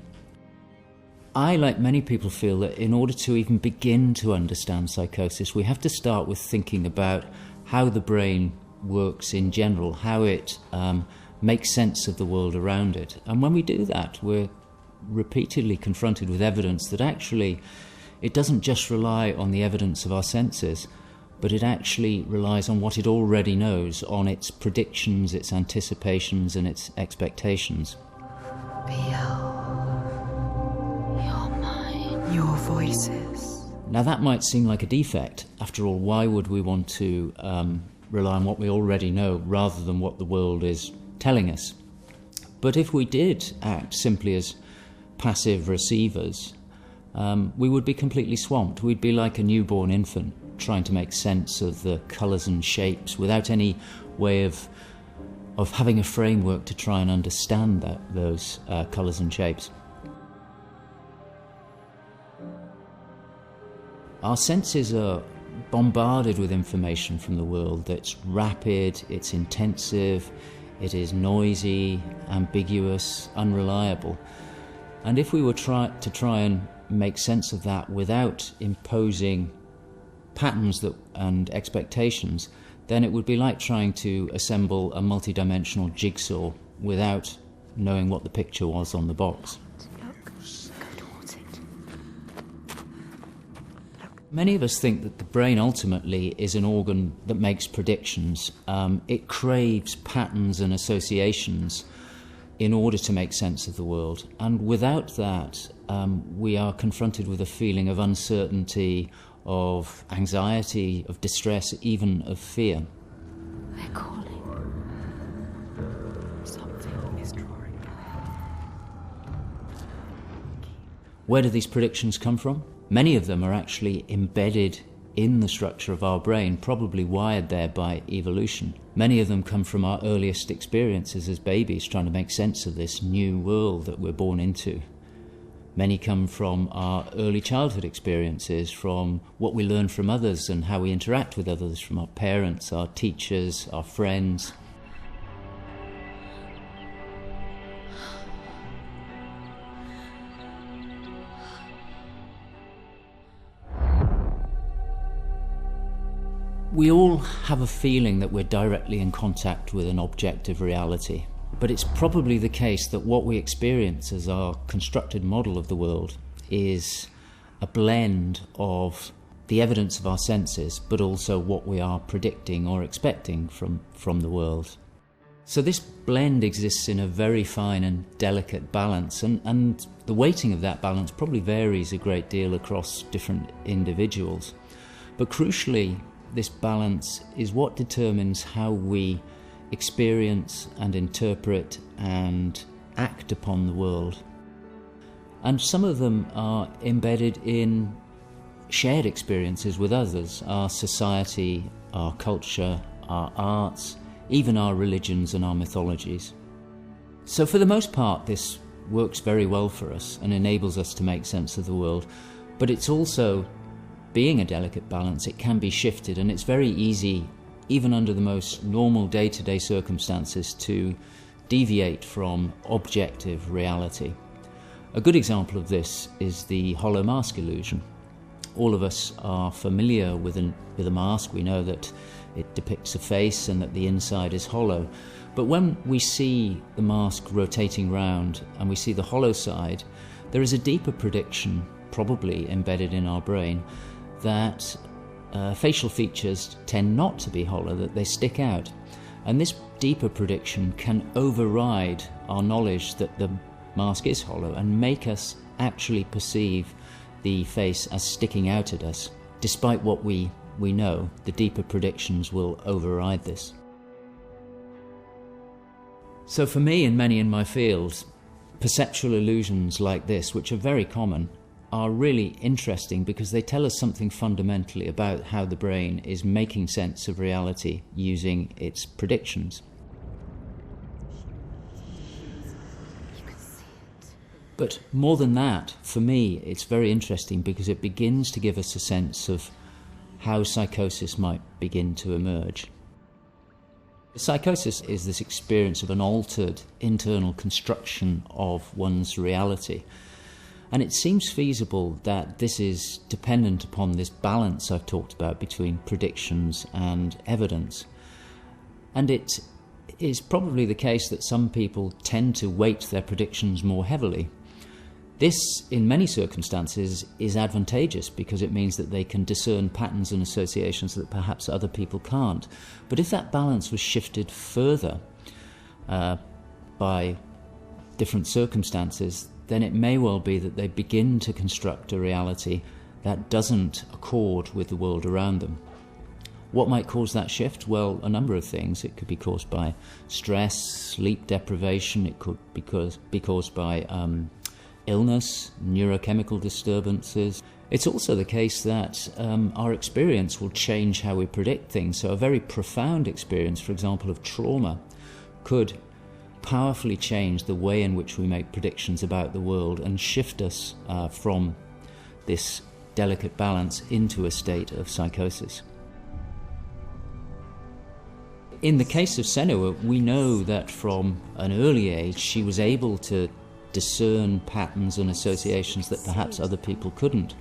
I, like many people, feel that in order to even begin to understand psychosis, we have to start with thinking about how the brain works in general, how it makes sense of the world around it. And when we do that, we're repeatedly confronted with evidence that actually it doesn't just rely on the evidence of our senses, but it actually relies on what it already knows, on its predictions, its anticipations, and its expectations. Your voices. Now that might seem like a defect. After all, why would we want to rely on what we already know rather than what the world is telling us? But if we did act simply as passive receivers, we would be completely swamped. We'd be like a newborn infant trying to make sense of the colours and shapes without any way of having a framework to try and understand those colours and shapes. Our senses are bombarded with information from the world that's rapid, it's intensive, it is noisy, ambiguous, unreliable. And if we were to try and make sense of that without imposing patterns and expectations, then it would be like trying to assemble a multi-dimensional jigsaw without knowing what the picture was on the box. Many of us think that the brain ultimately is an organ that makes predictions. It craves patterns and associations in order to make sense of the world. And without that, we are confronted with a feeling of uncertainty, of anxiety, of distress, even of fear. They're calling. Something is drawing ahead. Where do these predictions come from? Many of them are actually embedded in the structure of our brain, probably wired there by evolution. Many of them come from our earliest experiences as babies, trying to make sense of this new world that we're born into. Many come from our early childhood experiences, from what we learn from others and how we interact with others, from our parents, our teachers, our friends. We all have a feeling that we're directly in contact with an objective reality, but it's probably the case that what we experience as our constructed model of the world is a blend of the evidence of our senses, but also what we are predicting or expecting from the world. So this blend exists in a very fine and delicate balance, and the weighting of that balance probably varies a great deal across different individuals. But crucially, this balance is what determines how we experience and interpret and act upon the world. And some of them are embedded in shared experiences with others, our society, our culture, our arts, even our religions and our mythologies. So for the most part, this works very well for us and enables us to make sense of the world, but it's also, being a delicate balance, it can be shifted, and it's very easy, even under the most normal day-to-day circumstances, to deviate from objective reality. A good example of this is the hollow mask illusion. all of us are familiar with a mask. We know that it depicts a face and that the inside is hollow. But when we see the mask rotating round and we see the hollow side, there is a deeper prediction, probably embedded in our brain, that facial features tend not to be hollow, that they stick out. And this deeper prediction can override our knowledge that the mask is hollow and make us actually perceive the face as sticking out at us. Despite what we know, the deeper predictions will override this. So for me and many in my field, perceptual illusions like this, which are very common, are really interesting because they tell us something fundamentally about how the brain is making sense of reality using its predictions. But more than that, for me, it's very interesting because it begins to give us a sense of how psychosis might begin to emerge. Psychosis is this experience of an altered internal construction of one's reality. And it seems feasible that this is dependent upon this balance I've talked about between predictions and evidence. And it is probably the case that some people tend to weight their predictions more heavily. This, in many circumstances, is advantageous because it means that they can discern patterns and associations that perhaps other people can't. But if that balance was shifted further by different circumstances, then it may well be that they begin to construct a reality that doesn't accord with the world around them. What might cause that shift? Well, a number of things. It could be caused by stress, sleep deprivation. It could be caused by illness, neurochemical disturbances. It's also the case that our experience will change how we predict things. So a very profound experience, for example, of trauma, could powerfully change the way in which we make predictions about the world and shift us from this delicate balance into a state of psychosis. In the case of Senua, we know that from an early age she was able to discern patterns and associations that perhaps other people couldn't.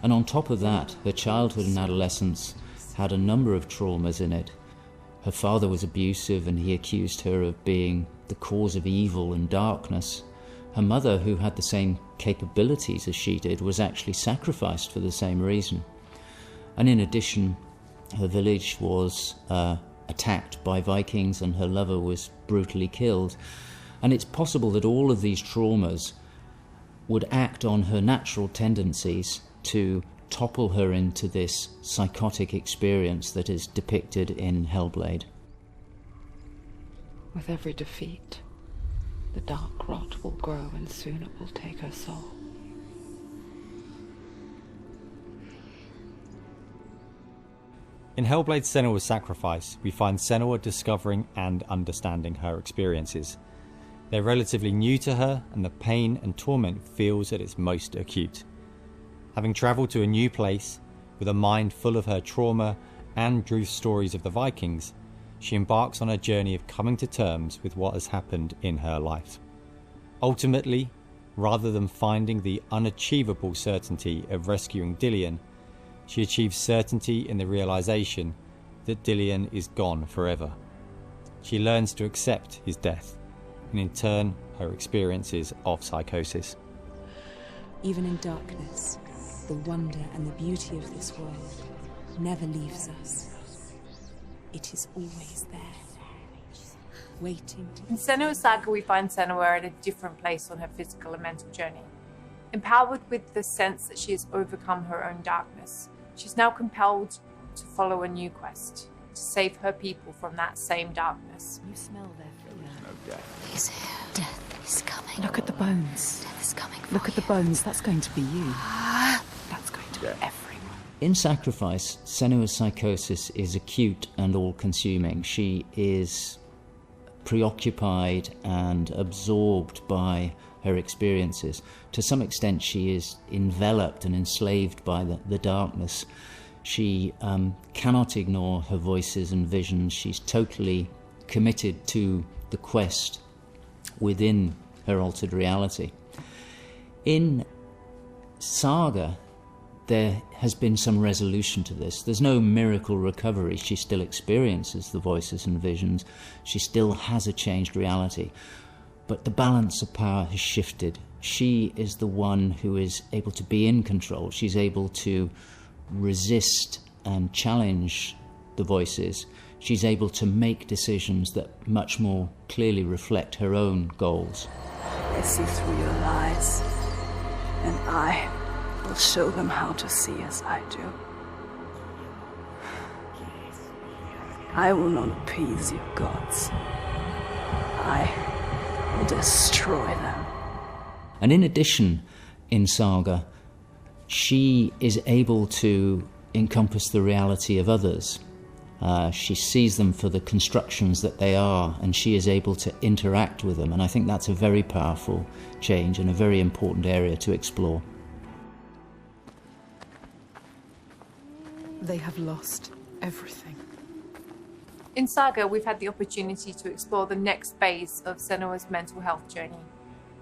And on top of that, her childhood and adolescence had a number of traumas in it. Her father was abusive and he accused her of being the cause of evil and darkness. Her mother, who had the same capabilities as she did, was actually sacrificed for the same reason. And in addition, her village was attacked by Vikings and her lover was brutally killed. And it's possible that all of these traumas would act on her natural tendencies to topple her into this psychotic experience that is depicted in Hellblade. With every defeat, the dark rot will grow and soon it will take her soul. In Hellblade Senua's Sacrifice, we find Senua discovering and understanding her experiences. They're relatively new to her, and the pain and torment feels at its most acute. Having travelled to a new place, with a mind full of her trauma and truth stories of the Vikings, she embarks on a journey of coming to terms with what has happened in her life. Ultimately, rather than finding the unachievable certainty of rescuing Dillion, she achieves certainty in the realisation that Dillion is gone forever. She learns to accept his death, and in turn her experiences of psychosis. Even in darkness, the wonder and the beauty of this world never leaves us. It is always there, waiting to... In Senua's Saga, we find Senua at a different place on her physical and mental journey. Empowered with the sense that she has overcome her own darkness, she's now compelled to follow a new quest, to save her people from that same darkness. You smell their fear. He's here. Death is coming. Look at the bones. Death is coming. Look at the bones. That's going to be you. That's going to be everyone. In Sacrifice, Senua's psychosis is acute and all-consuming. She is preoccupied and absorbed by her experiences. To some extent, she is enveloped and enslaved by the darkness. She cannot ignore her voices and visions. She's totally committed to the quest within her altered reality. In Saga, there has been some resolution to this. There's no miracle recovery. She still experiences the voices and visions. She still has a changed reality. But the balance of power has shifted. She is the one who is able to be in control. She's able to resist and challenge the voices. She's able to make decisions that much more clearly reflect her own goals. They see through your lies, and I will show them how to see as I do. I will not appease your gods. I will destroy them. And in addition, in Saga, she is able to encompass the reality of others. She sees them for the constructions that they are, and she is able to interact with them. And I think that's a very powerful change and a very important area to explore. They have lost everything. In Saga, we've had the opportunity to explore the next phase of Senua's mental health journey.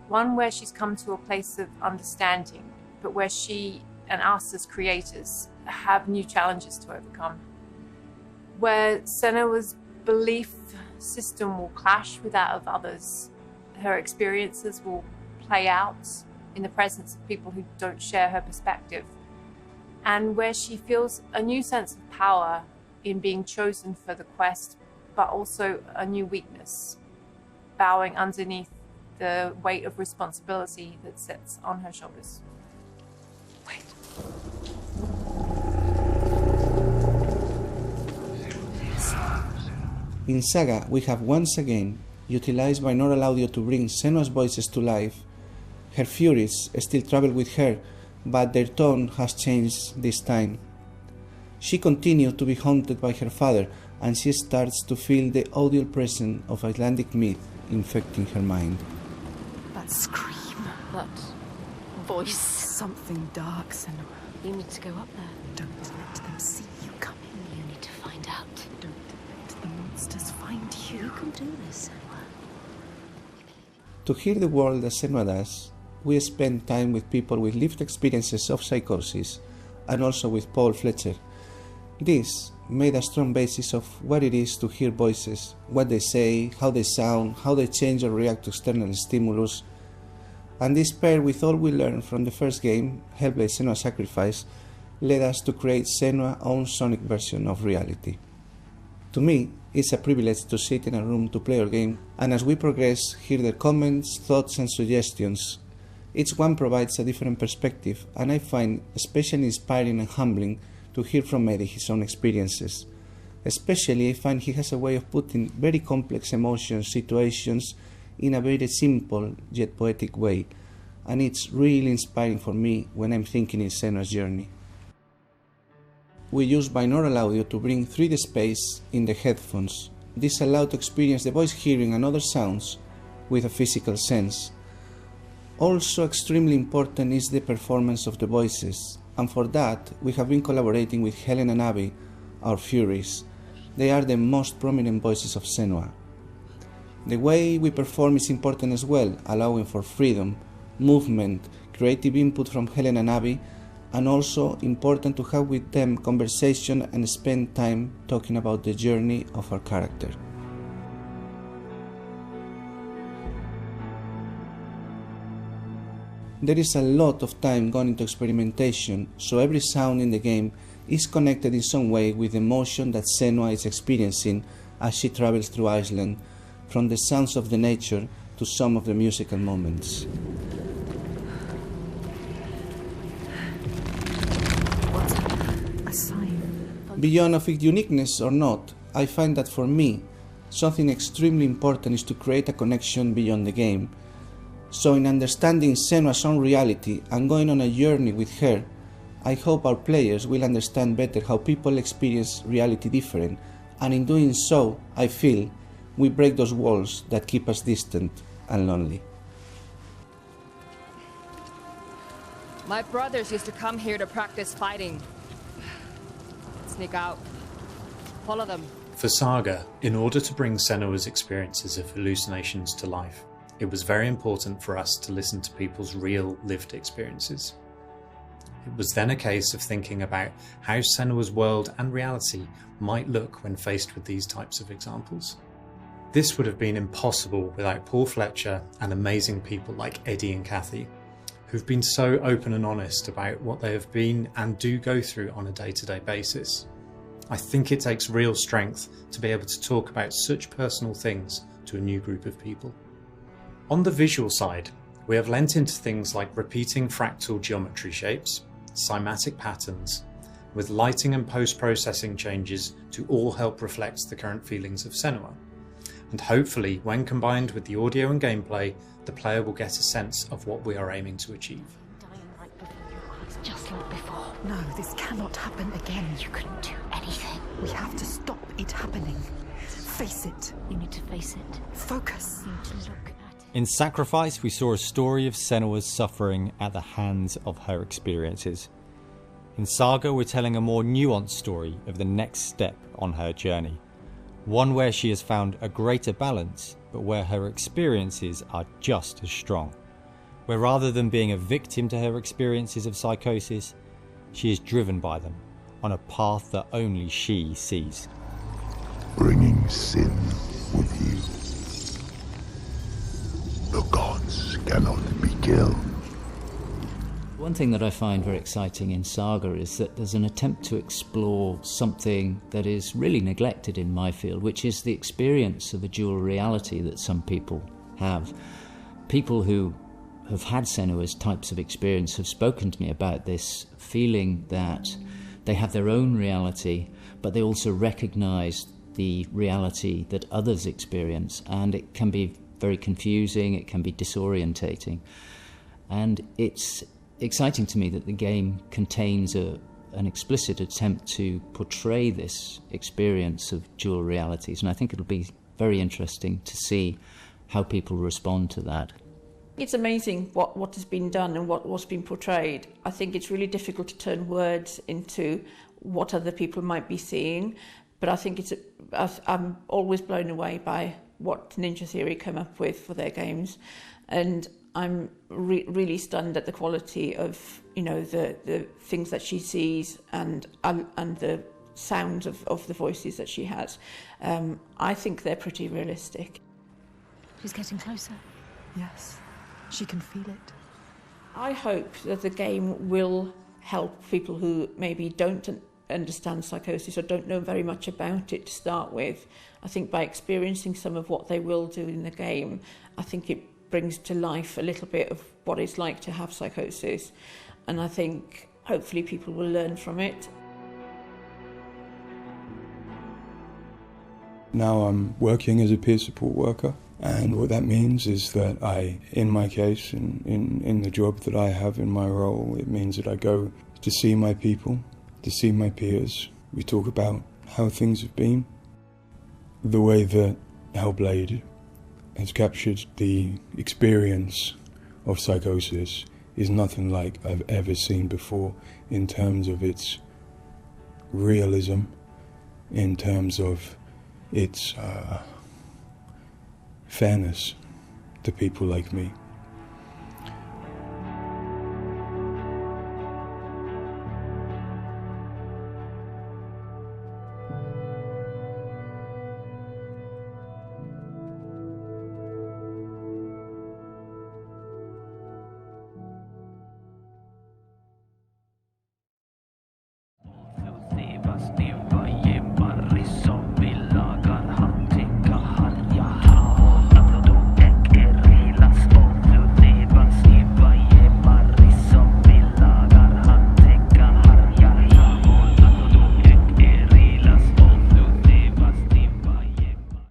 One where she's come to a place of understanding, but where she and us as creators have new challenges to overcome. Where Senua's belief system will clash with that of others. Her experiences will play out in the presence of people who don't share her perspective. And where she feels a new sense of power in being chosen for the quest, but also a new weakness, bowing underneath the weight of responsibility that sits on her shoulders. Wait. In Saga, we have once again utilized binaural audio to bring Senua's voices to life. Her furies still travel with her, but their tone has changed this time. She continues to be haunted by her father, and she starts to feel the audio presence of Icelandic myth infecting her mind. That scream, that voice. Something dark, Senua. You need to go up there. Don't let them see you coming. You need to find out. Don't let the monsters find you. You can do this, Senua. To hear the world as Senua does, we spend time with people with lived experiences of psychosis, and also with Paul Fletcher. This made a strong basis of what it is to hear voices, what they say, how they sound, how they change or react to external stimulus. And this paired with all we learned from the first game, Hellblade: Senua's Sacrifice, led us to create Senua's own sonic version of reality. To me, it's a privilege to sit in a room to play our game, and as we progress, hear their comments, thoughts and suggestions. Each one provides a different perspective, and I find especially inspiring and humbling to hear from 𝗦𝗲𝗃 his own experiences. Especially, I find he has a way of putting very complex emotions, situations, in a very simple yet poetic way, and it's really inspiring for me when I'm thinking in Senua's journey. We use binaural audio to bring 3D space in the headphones. This allows to experience the voice hearing and other sounds with a physical sense. Also extremely important is the performance of the voices, and for that we have been collaborating with Helen and Abby, our Furies. They are the most prominent voices of Senua. The way we perform is important as well, allowing for freedom, movement, creative input from Helen and Abby, and also important to have with them conversation and spend time talking about the journey of our character. There is a lot of time gone into experimentation, so every sound in the game is connected in some way with the emotion that Senua is experiencing as she travels through Iceland, from the sounds of the nature to some of the musical moments. A sign. Beyond of its uniqueness or not, I find that for me, something extremely important is to create a connection beyond the game. So in understanding Senua's own reality and going on a journey with her, I hope our players will understand better how people experience reality different, and in doing so, I feel, we break those walls that keep us distant and lonely. My brothers used to come here to practice fighting. Sneak out. Follow them. For Saga, in order to bring Senua's experiences of hallucinations to life, it was very important for us to listen to people's real lived experiences. It was then a case of thinking about how Senua's world and reality might look when faced with these types of examples. This would have been impossible without Paul Fletcher and amazing people like Eddie and Kathy, who've been so open and honest about what they have been and do go through on a day-to-day basis. I think it takes real strength to be able to talk about such personal things to a new group of people. On the visual side, we have lent into things like repeating fractal geometry shapes, cymatic patterns, with lighting and post-processing changes to all help reflect the current feelings of Senua. And hopefully, when combined with the audio and gameplay, the player will get a sense of what we are aiming to achieve. Just like before. No, this cannot happen again. You couldn't do anything. We have to stop it happening. Face it. You need to face it. Focus. You need to look at it. In Sacrifice, we saw a story of Senua's suffering at the hands of her experiences. In Saga, we're telling a more nuanced story of the next step on her journey. One where she has found a greater balance, but where her experiences are just as strong. Where rather than being a victim to her experiences of psychosis, she is driven by them on a path that only she sees. Bringing sin with you. The gods cannot be killed. One thing that I find very exciting in Saga is that there's an attempt to explore something that is really neglected in my field, which is the experience of a dual reality that some people have. People who have had Senua's types of experience have spoken to me about this feeling that they have their own reality, but they also recognise the reality that others experience, and it can be very confusing, it can be disorientating. And it's exciting to me that the game contains an explicit attempt to portray this experience of dual realities, and I think it'll be very interesting to see how people respond to that. It's amazing what has been done and what's been portrayed. I think it's really difficult to turn words into what other people might be seeing, but I think I'm always blown away by what Ninja Theory come up with for their games, and I'm really stunned at the quality of the things that she sees and the sounds of the voices that she has. I think they're pretty realistic. She's getting closer. Yes, she can feel it. I hope that the game will help people who maybe don't understand psychosis or don't know very much about it to start with. I think by experiencing some of what they will do in the game, I think it brings to life a little bit of what it's like to have psychosis, and I think hopefully people will learn from it. Now I'm working as a peer support worker, and what that means is that in my case, in the job that I have in my role, it means that I go to see my people, to see my peers. We talk about how things have been. The way that Hellblade has captured the experience of psychosis is nothing like I've ever seen before in terms of its realism, in terms of its fairness to people like me.